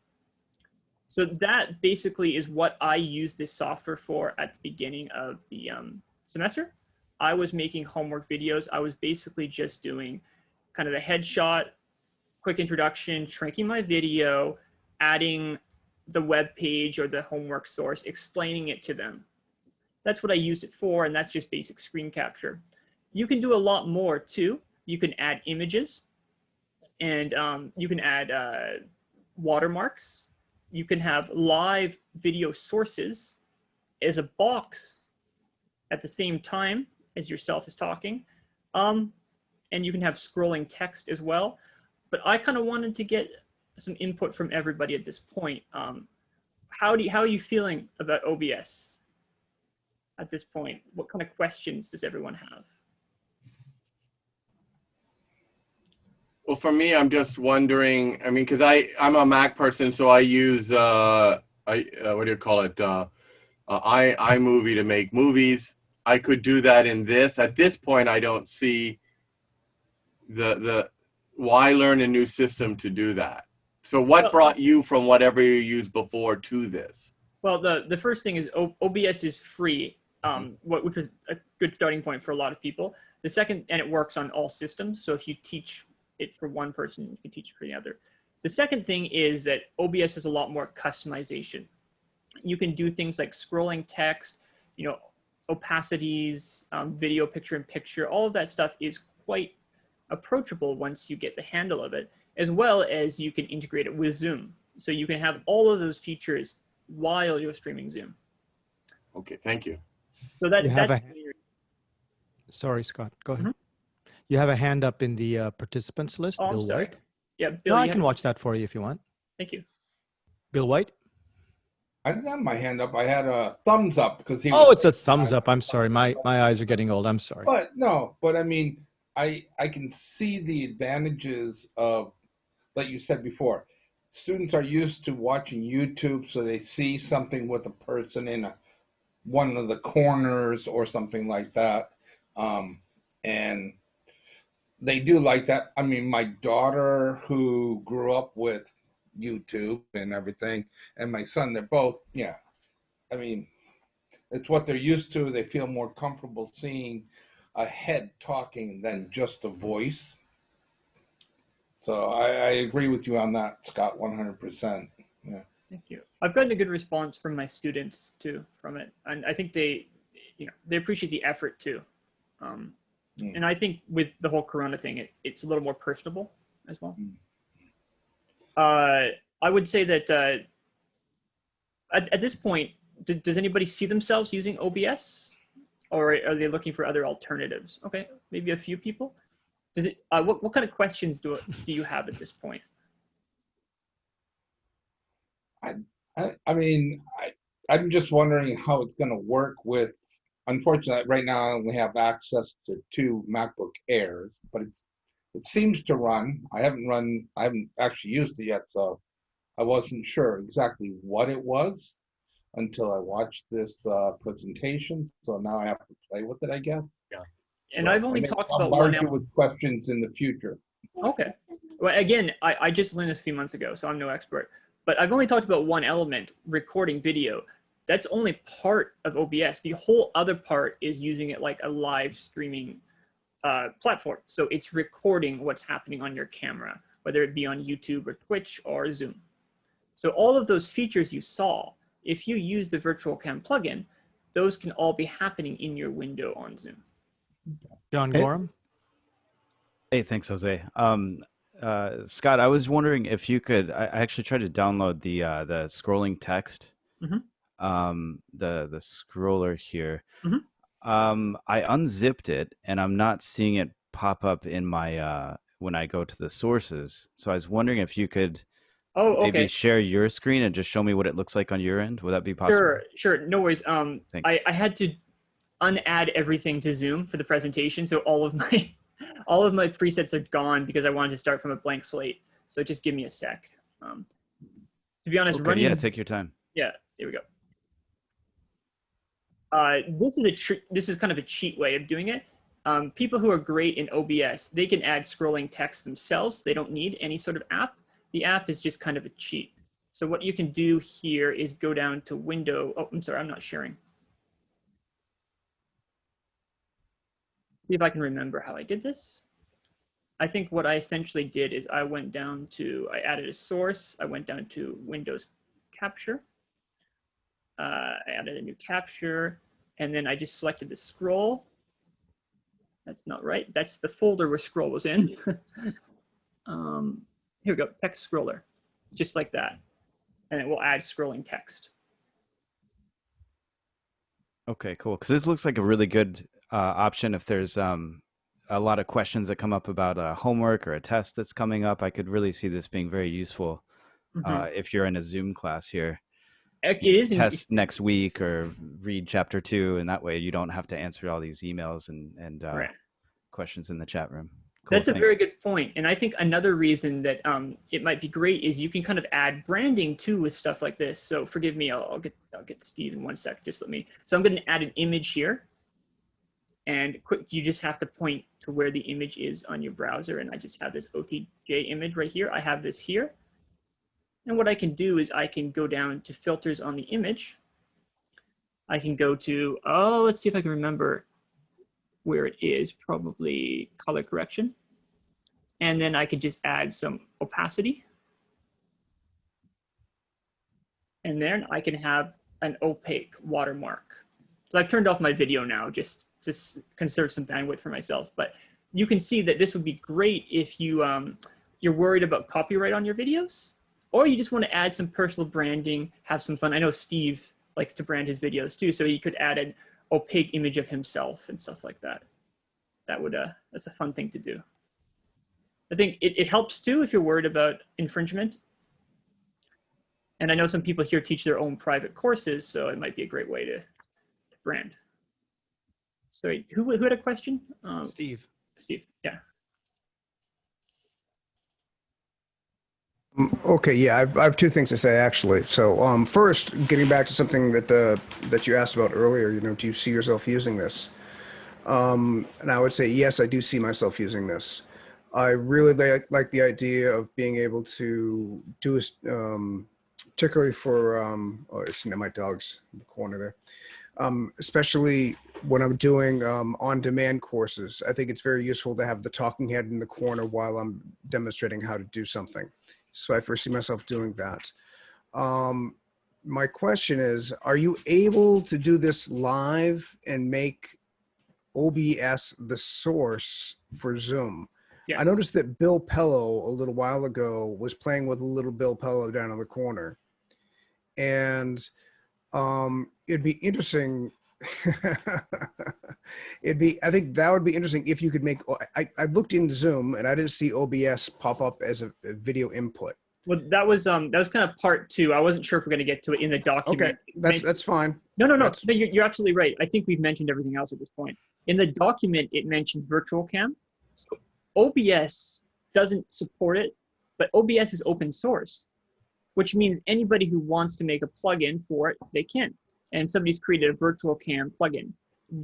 So that basically is what I use this software for at the beginning of the semester. I was making homework videos. I was basically just doing kind of the headshot, quick introduction, shrinking my video, adding the web page or the homework source, explaining it to them. That's what I used it for, and that's just basic screen capture. You can do a lot more too. You can add images, and you can add watermarks. You can have live video sources as a box at the same time as yourself is talking. And you can have scrolling text as well. But I kind of wanted to get some input from everybody at this point. How are you feeling about OBS at this point? What kind of questions does everyone have? Well, for me, I'm just wondering, I mean, because I'm a Mac person, so I use, what do you call it? iMovie to make movies. I could do that in this. At this point, I don't see why learn a new system to do that? So what brought you from whatever you used before to this? Well, the first thing is OBS is free, which is a good starting point for a lot of people. The second, and it works on all systems. So if you teach it for one person, you can teach it for the other. The second thing is that OBS has a lot more customization. You can do things like scrolling text, you know, opacities, video picture-in-picture. All of that stuff is quite approachable once you get the handle of it, as well as you can integrate it with Zoom. So you can have all of those features while you're streaming Zoom. Okay, thank you. So sorry, Scott, go ahead. You have a hand up in the participants list, Oh, Bill I'm sorry. White. Yeah, Bill, No, I can watch that for you if you want. Thank you. Bill White? I didn't have my hand up. I had a thumbs up because he. Oh, it's a thumbs up. I'm sorry. My eyes are getting old. I'm sorry. But I mean, I can see the advantages of, like you said before, students are used to watching YouTube, so they see something with a person in one of the corners or something like that, and they do like that. I mean, my daughter, who grew up with YouTube and everything, and my son, they're both, yeah. I mean, it's what they're used to. They feel more comfortable seeing a head talking than just a voice. So I agree with you on that, Scott, 100%. Yeah. Thank you. I've gotten a good response from my students too from it, and I think they appreciate the effort too. And I think with the whole Corona thing, it's a little more personable as well. I would say that at this point, does anybody see themselves using OBS, or are they looking for other alternatives? Okay, maybe a few people. Does it? What kind of questions do you have at this point? I mean, I'm just wondering how it's going to work with. Unfortunately, right now I only have access to 2 MacBook Airs, but it seems to run. I haven't actually used it yet, so I wasn't sure exactly what it was until I watched this presentation. So now I have to play with it, I guess. Yeah. And I've only talked about one element with questions in the future. Okay. Well, again, I just learned this a few months ago, so I'm no expert. But I've only talked about one element, recording video. That's only part of OBS. The whole other part is using it like a live streaming platform. So it's recording what's happening on your camera, whether it be on YouTube or Twitch or Zoom. So all of those features you saw, if you use the Virtual Cam plugin, those can all be happening in your window on Zoom. John Gorham? Hey, thanks, Jose. Scott, I was wondering if you could. I actually tried to download the scrolling text, the scroller here. I unzipped it, and I'm not seeing it pop up in my when I go to the sources. So I was wondering if you could Oh, okay. maybe share your screen and just show me what it looks like on your end. Would that be possible? Sure. No worries. Thanks. I had to unadd everything to Zoom for the presentation, so all of my presets are gone because I wanted to start from a blank slate. So just give me a sec. To be honest, Okay, yeah, take your time. Yeah, there we go. This is kind of a cheat way of doing it. People who are great in OBS, they can add scrolling text themselves. They don't need any sort of app. The app is just kind of a cheat. So what you can do here is go down to Window. Oh, I'm sorry, I'm not sharing. See if I can remember how I did this. I think what I essentially did is I added a source. I went down to Windows Capture. I added a new capture, and then I just selected the scroll. That's not right. That's the folder where scroll was in. Here we go, text scroller, just like that. And it will add scrolling text. Okay, cool. Because this looks like a really good option if there's a lot of questions that come up about homework or a test that's coming up. I could really see this being very useful if you're in a Zoom class here. It is. Test next week or read chapter 2, and that way you don't have to answer all these emails and right. questions in the chat room. Cool, That's a very good point. And I think another reason that it might be great is you can kind of add branding too with stuff like this. So forgive me, I'll get Steve in one sec. Just let me. So I'm going to add an image here, and you just have to point to where the image is on your browser. And I just have this OTJ image right here. I have this here. And what I can do is I can go down to filters on the image. I can go to, let's see if I can remember where it is, probably color correction. And then I could just add some opacity. And then I can have an opaque watermark. So I've turned off my video now just to conserve some bandwidth for myself. But you can see that this would be great if you, you're worried about copyright on your videos, or you just want to add some personal branding, have some fun. I know Steve likes to brand his videos too, so he could add an opaque image of himself and stuff like that. That's a fun thing to do. I think it helps too if you're worried about infringement. And I know some people here teach their own private courses, so it might be a great way to brand. Sorry, who had a question? Steve. Steve, yeah. Okay, yeah, I have two things to say actually. So first, getting back to something that you asked about earlier, do you see yourself using this? And I would say, yes, I do see myself using this. I really like the idea of being able to do, particularly for, my dog's in the corner there. Especially when I'm doing on-demand courses. I think it's very useful to have the talking head in the corner while I'm demonstrating how to do something. So I foresee myself doing that. My question is, are you able to do this live and make OBS the source for Zoom? Yes. I noticed that Bill Pello a little while ago was playing with a little Bill Pello down in the corner. And it'd be interesting. I think that would be interesting if you could make, I looked in Zoom and I didn't see OBS pop up as a video input. Well, that was kind of part 2. I wasn't sure if we're going to get to it in the document. Okay, that's fine. No, you're absolutely right. I think we've mentioned everything else at this point. In the document, it mentions virtual cam. So OBS doesn't support it, but OBS is open source, which means anybody who wants to make a plugin for it, they can. And somebody's created a virtual cam plugin.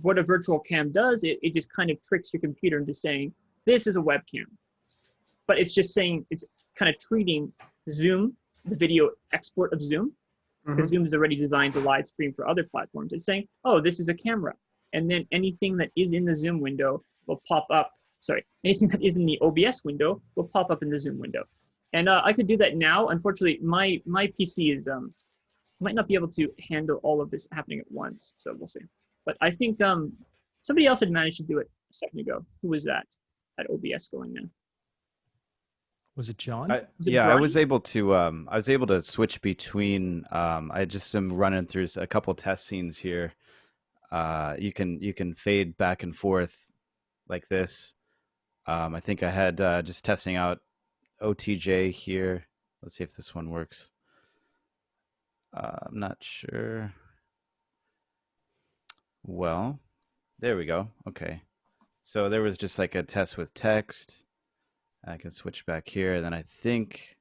What a virtual cam does, it just kind of tricks your computer into saying, this is a webcam. But it's just saying, it's kind of treating Zoom, the video export of Zoom, because Zoom is already designed to live stream for other platforms. It's saying, oh, this is a camera. And then anything that is in the Zoom window will pop up. Sorry, anything that is in the OBS window will pop up in the Zoom window. And I could do that now. Unfortunately, my PC is might not be able to handle all of this happening at once. So we'll see. But I think somebody else had managed to do it a second ago. Who was that at OBS going now? Was it John? I was able to switch between. I just am running through a couple test scenes here. You can fade back and forth like this. I think I had just testing out OTJ here. Let's see if this one works. I'm not sure. Well, there we go. Okay. So there was just like a test with text. I can switch back here. And then I think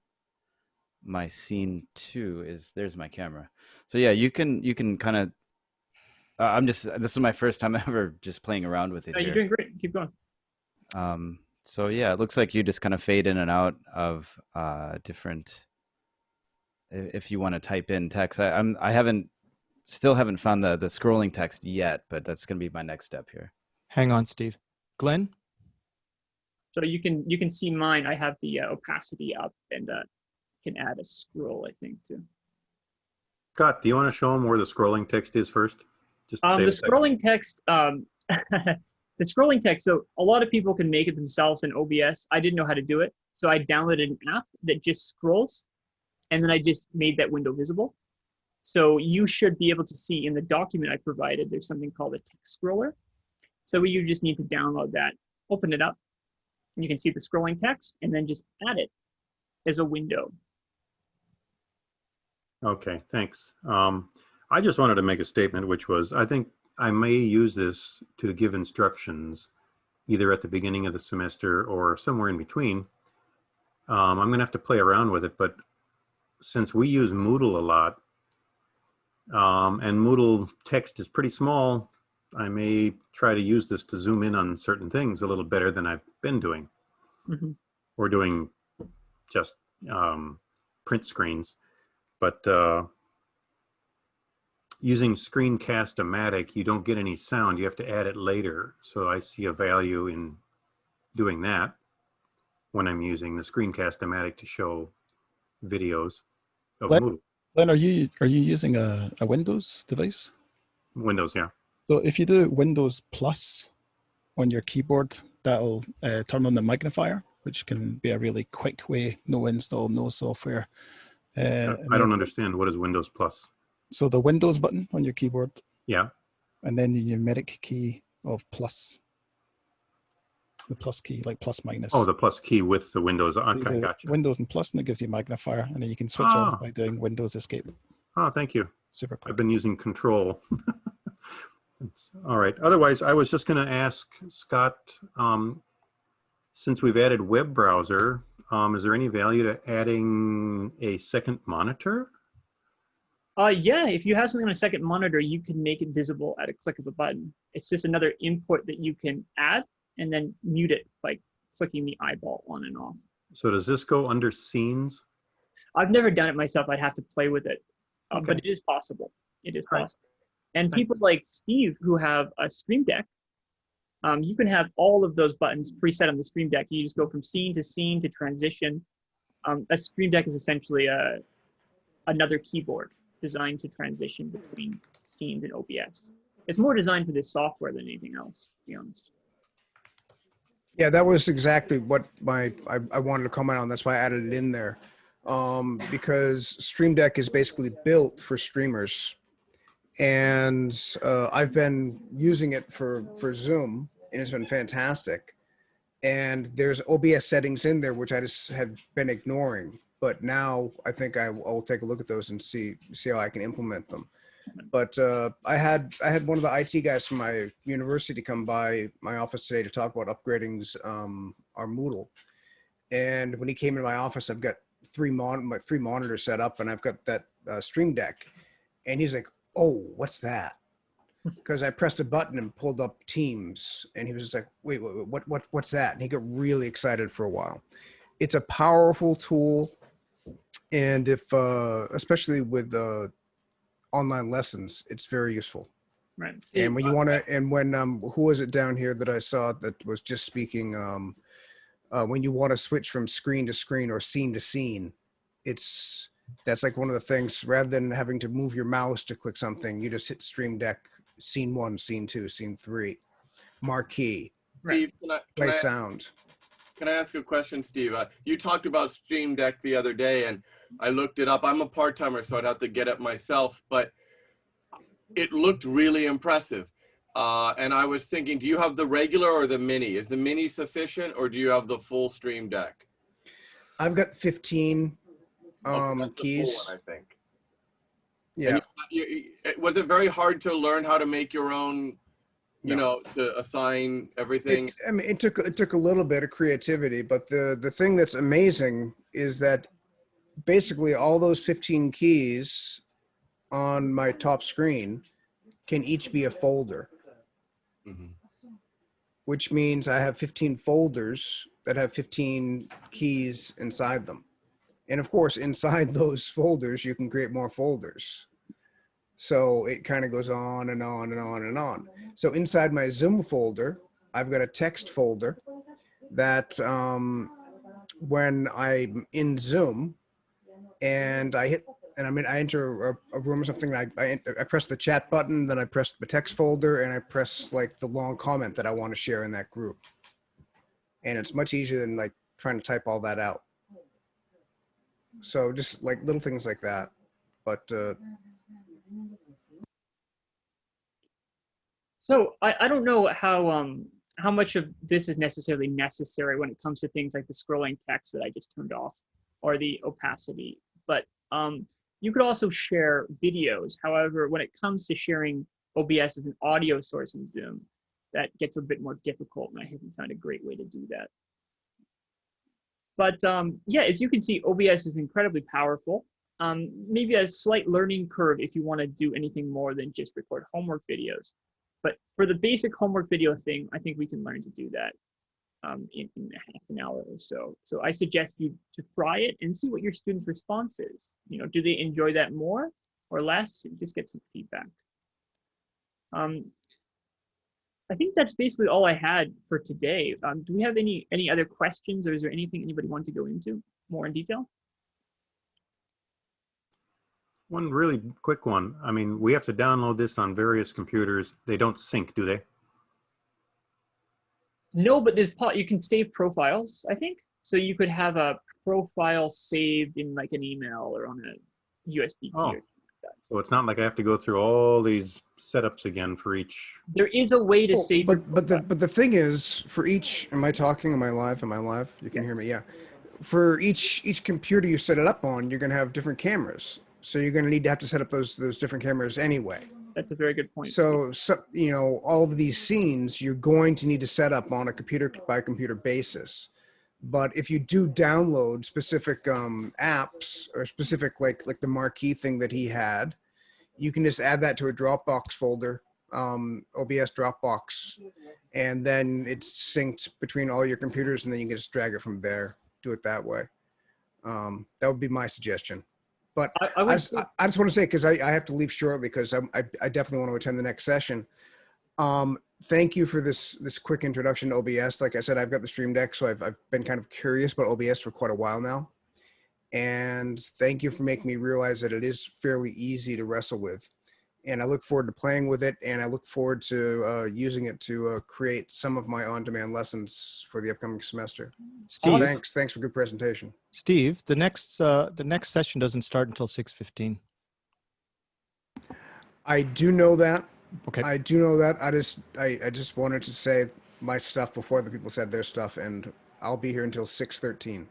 my scene 2 is, there's my camera. So yeah, you can kind of, this is my first time ever just playing around with it here. You're doing great. Keep going. So yeah, it looks like you just kind of fade in and out of different, if you want to type in text. I still haven't found the scrolling text yet, but that's going to be my next step here. Hang on, Steve. Glenn? So you can see mine. I have the opacity up and can add a scroll, I think, too. Scott, do you want to show them where the scrolling text is first? Just to The scrolling text, the scrolling text, so a lot of people can make it themselves in OBS. I didn't know how to do it. So I downloaded an app that just scrolls, and then I just made that window visible. So you should be able to see in the document I provided, there's something called a text scroller. So you just need to download that, open it up, and you can see the scrolling text, and then just add it as a window. Okay, thanks. I just wanted to make a statement, which was, I think I may use this to give instructions either at the beginning of the semester or somewhere in between. I'm going to have to play around with it, but since we use Moodle a lot, and Moodle text is pretty small, I may try to use this to zoom in on certain things a little better than I've been doing. Mm-hmm. Or doing just print screens. But using Screencast-O-Matic, you don't get any sound. You have to add it later. So I see a value in doing that when I'm using the Screencast-O-Matic to show videos of Moodle. Glenn, are you using a Windows device? Windows, yeah. So if you do Windows Plus on your keyboard, that'll turn on the magnifier, which can be a really quick way, no install, no software. I don't understand. What is Windows Plus? So the Windows button on your keyboard. Yeah. And then the numeric key of plus. The plus key, like plus minus. Oh, the plus key with the Windows. Okay, gotcha. Windows and plus, and it gives you magnifier, and then you can switch off by doing Windows Escape. Oh, thank you. Super quick. I've been using Control. All right. Otherwise, I was just going to ask Scott, since we've added web browser, is there any value to adding a second monitor? Yeah, if you have something on a second monitor, you can make it visible at a click of a button. It's just another input that you can add and then mute it by clicking the eyeball on and off. So does this go under scenes? I've never done it myself. I'd have to play with it, Okay. but it is possible. It is Right. possible. And people like Steve who have a Stream Deck, you can have all of those buttons preset on the Stream Deck. You just go from scene to transition. A Stream Deck is essentially another keyboard designed to transition between scenes and OBS. It's more designed for this software than anything else, to be honest. Yeah, that was exactly what I wanted to comment on. That's why I added it in there. Because Stream Deck is basically built for streamers. And I've been using it for Zoom, and it's been fantastic. And there's OBS settings in there, which I just have been ignoring. But now I think I will take a look at those and see how I can implement them. But I had one of the IT guys from my university come by my office today to talk about upgrading our Moodle. And when he came into my office, I've got three monitors set up, and I've got that Stream Deck. And he's like, "Oh, what's that?" Because I pressed a button and pulled up Teams, and he was just like, "Wait, what's that?" And he got really excited for a while. It's a powerful tool, and if especially with online lessons, it's very useful. Right. And when you want to, and when who was it down here that I saw that was just speaking? When you want to switch from screen to screen or scene to scene, that's like one of the things. Rather than having to move your mouse to click something, you just hit Stream Deck, scene 1, scene 2, scene 3, marquee, Steve, play sound. Can I ask a question, Steve? You talked about Stream Deck the other day, and I looked it up. I'm a part-timer, so I'd have to get it myself, but it looked really impressive. And I was thinking, do you have the regular or the mini? Is the mini sufficient, or do you have the full Stream Deck? I've got 15 Okay, that's the keys. full one, I think. Yeah. And was it very hard to learn how to make your own, you know, to assign everything? I mean, it took a little bit of creativity, but the thing that's amazing is that basically all those 15 keys on my top screen can each be a folder, which means I have 15 folders that have 15 keys inside them. And of course, inside those folders, you can create more folders. So it kind of goes on and on and on and on. So inside my Zoom folder, I've got a text folder that when I'm in Zoom and I enter a room or something, I press the chat button, then I press the text folder, and I press like the long comment that I want to share in that group. And it's much easier than like trying to type all that out. So just like little things like that. But so I don't know how much of this is necessarily necessary when it comes to things like the scrolling text that I just turned off or the opacity, but you could also share videos. However, when it comes to sharing OBS as an audio source in Zoom, that gets a bit more difficult, and I haven't found a great way to do that. But yeah, as you can see, OBS is incredibly powerful. Maybe a slight learning curve if you want to do anything more than just record homework videos. But for the basic homework video thing, I think we can learn to do that in half an hour or so. So I suggest you to try it and see what your students' response is. You know, do they enjoy that more or less? Just get some feedback. I think that's basically all I had for today. Do we have any other questions, or is there anything anybody want to go into more in detail? One really quick one. I mean, we have to download this on various computers. They don't sync, do they? No, but you can save profiles, I think. So you could have a profile saved in like an email or on a USB key or something like that. So it's not like I have to go through all these setups again for each. There is a way to save. But the thing is, for each, am I talking? Am I live? Am I live? You can hear me, yeah. For each computer you set it up on, you're going to have different cameras. So you're going to need to have to set up those different cameras anyway. That's a very good point. So you know, all of these scenes you're going to need to set up on a computer by computer basis. But if you do download specific apps or specific like the marquee thing that he had, you can just add that to a Dropbox folder, OBS Dropbox, and then it's synced between all your computers, and then you can just drag it from there. Do it that way. That would be my suggestion. But I just want to say, because I have to leave shortly, because I definitely want to attend the next session. Thank you for this quick introduction to OBS. Like I said, I've got the Stream Deck, so I've been kind of curious about OBS for quite a while now. And thank you for making me realize that it is fairly easy to wrestle with. And I look forward to playing with it, and I look forward to using it to create some of my on-demand lessons for the upcoming semester. Steve, thanks for good presentation. Steve, the next session doesn't start until 6:15. I do know that. Okay. I do know that. I just wanted to say my stuff before the people said their stuff, and I'll be here until 6:13.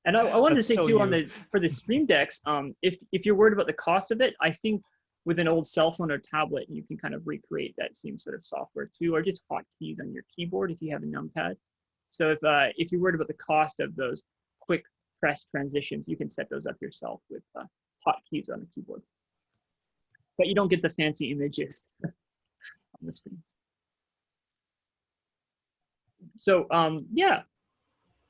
And I wanted to say too, for the Stream Decks, if you're worried about the cost of it, I think with an old cell phone or tablet, you can kind of recreate that same sort of software too, or just hotkeys on your keyboard if you have a numpad. So if you're worried about the cost of those quick press transitions, you can set those up yourself with hotkeys on the keyboard. But you don't get the fancy images on the screen. So yeah.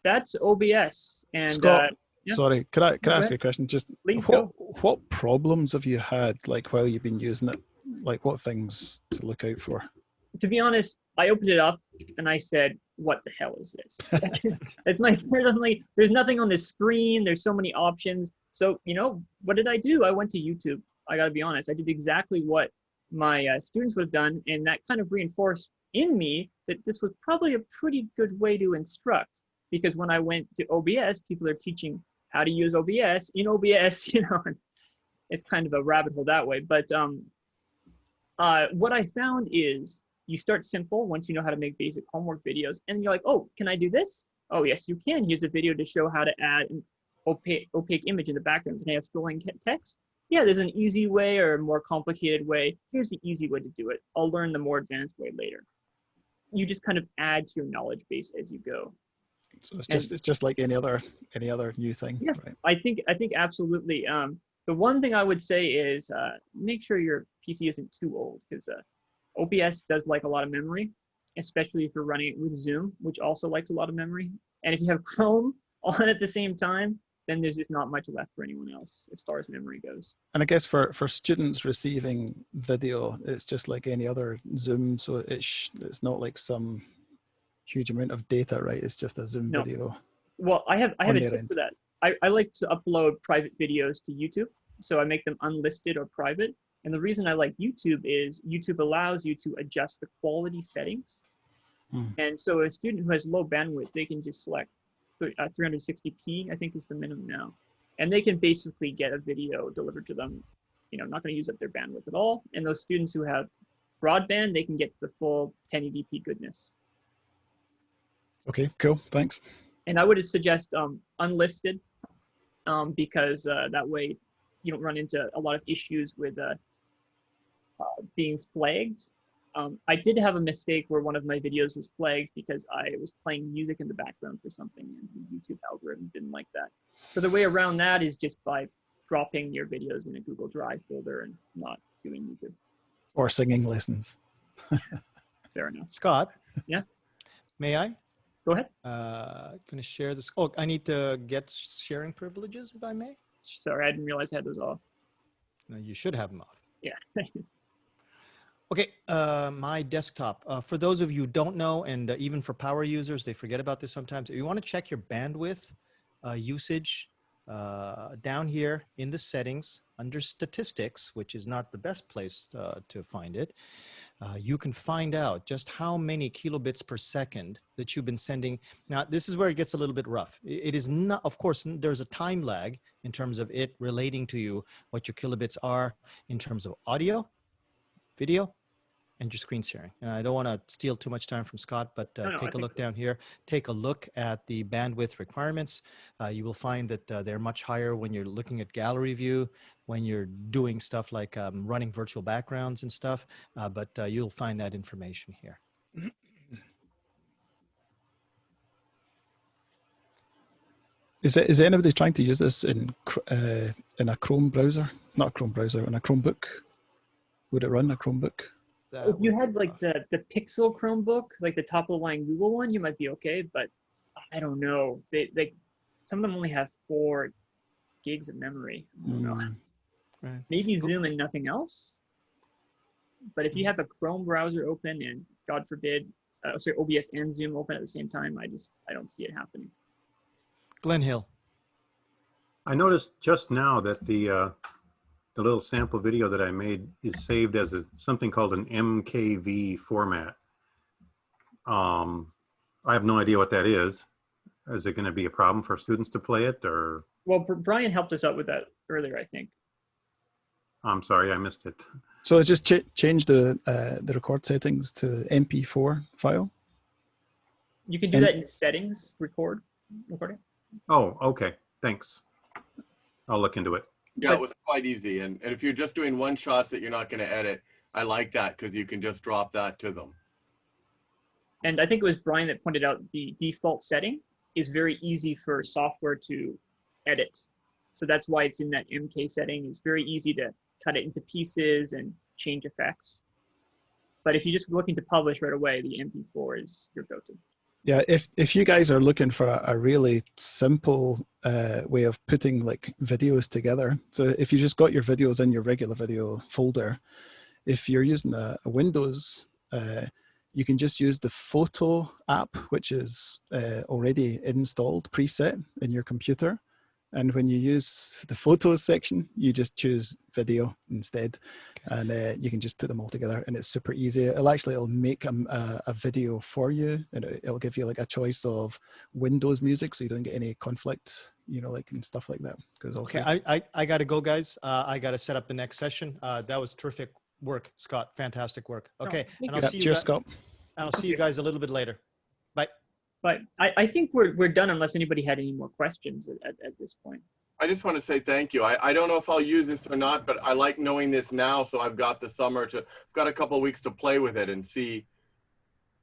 That's OBS. And Scott, yeah. Sorry, could I ask you a question? Just what problems have you had like while you've been using it? Like what things to look out for? To be honest, I opened it up and I said, "What the hell is this?" It's like there's nothing on the screen. There's so many options. So you know, what did I do? I went to YouTube. I got to be honest. I did exactly what my students would have done, and that kind of reinforced in me that this was probably a pretty good way to instruct. Because when I went to OBS, people are teaching how to use OBS in OBS, you know, and it's kind of a rabbit hole that way. But What I found is you start simple once you know how to make basic homework videos, and you're like, oh, can I do this? Oh, yes, you can use a video to show how to add an opaque image in the background. Can I have scrolling text? Yeah, there's an easy way or a more complicated way. Here's the easy way to do it. I'll learn the more advanced way later. You just kind of add to your knowledge base as you go. So it's just like any other new thing. Yeah, right? I think absolutely. The one thing I would say is make sure your PC isn't too old, because OBS does like a lot of memory, especially if you're running it with Zoom, which also likes a lot of memory. And if you have Chrome on at the same time, then there's just not much left for anyone else as far as memory goes. And I guess for students receiving video, it's just like any other Zoom. So it's not like some huge amount of data, right? It's just a Zoom video. Well, I have a tip end. for that. I like to upload private videos to YouTube. So I make them unlisted or private. And the reason I like YouTube is YouTube allows you to adjust the quality settings. And so a student who has low bandwidth, they can just select 360p, I think is the minimum now. And they can basically get a video delivered to them, not going to use up their bandwidth at all. And those students who have broadband, they can get the full 1080p goodness. Okay, cool, thanks. And I would suggest unlisted, because that way you don't run into a lot of issues with being flagged. I did have a mistake where one of my videos was flagged because I was playing music in the background for something, and the YouTube algorithm didn't like that. So the way around that is just by dropping your videos in a Google Drive folder and not doing YouTube. Or singing lessons. Fair enough. Scott? Yeah? May I? Go ahead. Can I share this? Oh, I need to get sharing privileges, if I may. Sorry, I didn't realize I had those off. No, you should have them off. Yeah. Okay, my desktop. For those of you who don't know, and even for power users, they forget about this sometimes. If you want to check your bandwidth usage, down here in the settings under statistics, which is not the best place to find it, you can find out just how many kilobits per second that you've been sending. Now, this is where it gets a little bit rough. It is not, of course, there's a time lag in terms of it relating to you, what your kilobits are in terms of audio, video, and your screen sharing. And I don't want to steal too much time from Scott, but take a look down here. Take a look at the bandwidth requirements. You will find that they're much higher when you're looking at gallery view, when you're doing stuff like running virtual backgrounds and stuff, but you'll find that information here. Is anybody trying to use this in a Chrome browser? Not a Chrome browser, in a Chromebook? Would it run a Chromebook? If you had like the Pixel Chromebook, like the top of the line Google one, you might be okay, but I don't know. Some of them only have 4 gigs of memory. I don't know. Right. Maybe Zoom and nothing else. But if you have a Chrome browser open and God forbid, OBS and Zoom open at the same time, I don't see it happening. Glenn Hill. I noticed just now that the little sample video that I made is saved as something called an MKV format. I have no idea what that is. Is it going to be a problem for students to play it, or? Well, Brian helped us out with that earlier, I think. I'm sorry, I missed it. So just change the record settings to MP4 file. You can do that in settings, recording. Oh, okay, thanks. I'll look into it. Yeah, it was quite easy. And if you're just doing one shots that you're not going to edit, I like that because you can just drop that to them. And I think it was Brian that pointed out the default setting is very easy for software to edit. So that's why it's in that MK setting. It's very easy to cut it into pieces and change effects. But if you're just looking to publish right away, the MP4 is your go-to. Yeah, if you guys are looking for a really simple way of putting like videos together, so if you just got your videos in your regular video folder, if you're using a Windows, you can just use the photo app, which is already installed, preset in your computer. And when you use the photos section, you just choose video instead. Okay. And you can just put them all together and it's super easy. It'll make a video for you, and it'll give you like a choice of Windows music so you don't get any conflict, like and stuff like that. Okay, I got to go, guys. I got to set up the next session. That was terrific work, Scott. Fantastic work. Okay, thank and I'll you. see you. Cheers, guys, Scott. and I'll see you guys a little bit later. Bye. But I think we're done unless anybody had any more questions at this point. I just want to say thank you. I don't know if I'll use this or not, but I like knowing this now. So I've got the summer to, I've got a couple of weeks to play with it and see.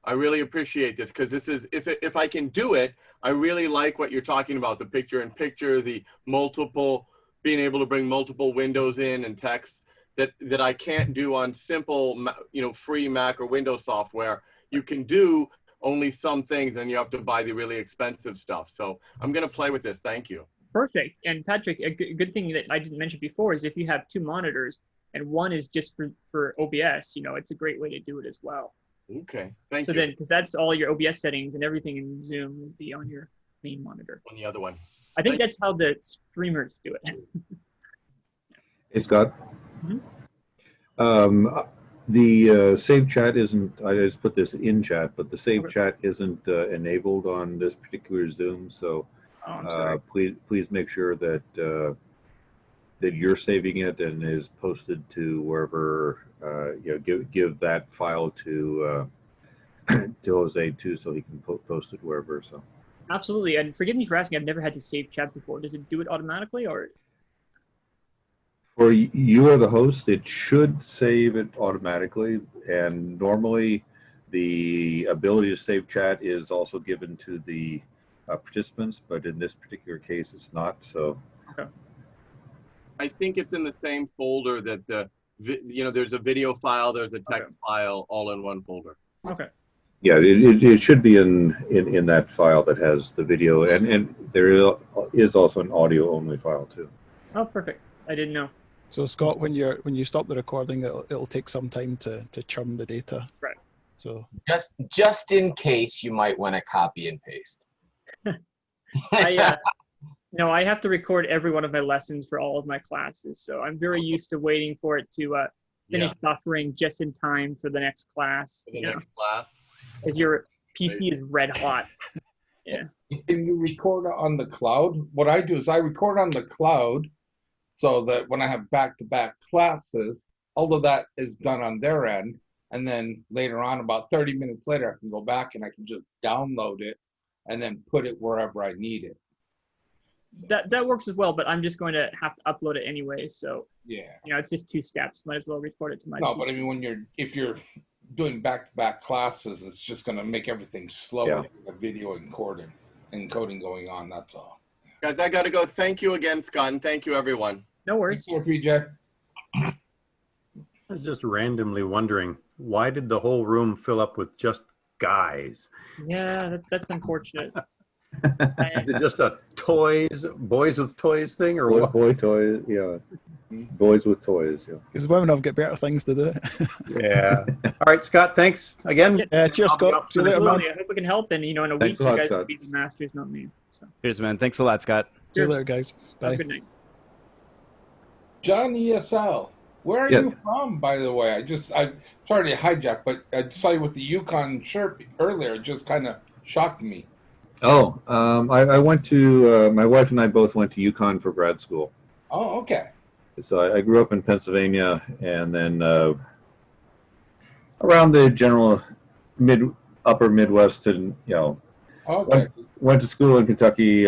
I really appreciate this because this is, if I can do it, I really like what you're talking about, the picture in picture, the multiple, being able to bring multiple windows in and text that I can't do on simple, free Mac or Windows software. You can do only some things and you have to buy the really expensive stuff. So I'm going to play with this. Thank you. Perfect. And Patrick, a good thing that I didn't mention before is if you have two monitors and one is just for OBS, it's a great way to do it as well. Okay, thank you. you. So then, because that's all your OBS settings and everything in Zoom will be on your main monitor. On the other one. I think that's how the streamers do it. Hey, Scott. Mm-hmm. The save chat isn't, I just put this in chat, but the save Okay. chat isn't enabled on this particular Zoom. So I'm sorry. please make sure that that you're saving it and is posted to wherever, give that file to Jose too, so he can post it wherever. So Absolutely. And forgive me for asking, I've never had to save chat before. Does it do it automatically or? for you are the host, it should save it automatically. And normally the ability to save chat is also given to the participants, but in this particular case, it's not. So Okay. I think it's in the same folder that there's a video file, there's a text file, all in one folder. Okay. yeah, it should be in that file that has the video, and there is also an audio only file too. Oh, perfect. I didn't know. So Scott, when you stop the recording, it'll take some time to churn the data. Right. So Just in case, you might want to copy and paste. No, I have to record every one of my lessons for all of my classes. So I'm very used to waiting for it to finish buffering just in time for the next class. For the next class. As your PC is red hot. Yeah. Can you record on the cloud? What I do is I record on the cloud so that when I have back-to-back classes, all of that is done on their end. And then later on, about 30 minutes later, I can go back and I can just download it and then put it wherever I need it. That works as well, but I'm just going to have to upload it anyway. So Yeah. it's just 2 steps. Might as well record it to my. No, but I mean, if you're doing back-to-back classes, it's just going to make everything slower. Yeah. The video encoding going on. That's all. Guys, I got to go. Thank you again, Scott, and thank you, everyone. No worries. Thanks, PJ. I was just randomly wondering, why did the whole room fill up with just guys? Yeah, that's unfortunate. Is it just a boys with toys thing, or what? Boy toys, yeah. Boys with toys, yeah. because women have got better things to do. Yeah. All right, Scott. Thanks again. Cheers, Scott. See you later, man. Absolutely. I hope we can help. And in a week, Thanks a you lot, guys will Scott. be the masters, not me. So Cheers, man. Thanks a lot, Scott. See you Cheers. later, guys. have Bye. a good night. John ESL, where are Yeah. you from, by the way? I'm sorry to hijack, but I saw you with the Yukon shirt earlier. It just kind of shocked me. Oh, I went to, my wife and I both went to UConn for grad school. Oh, okay. So I grew up in Pennsylvania, and then around the general upper Midwest, and Okay. went to school in Kentucky,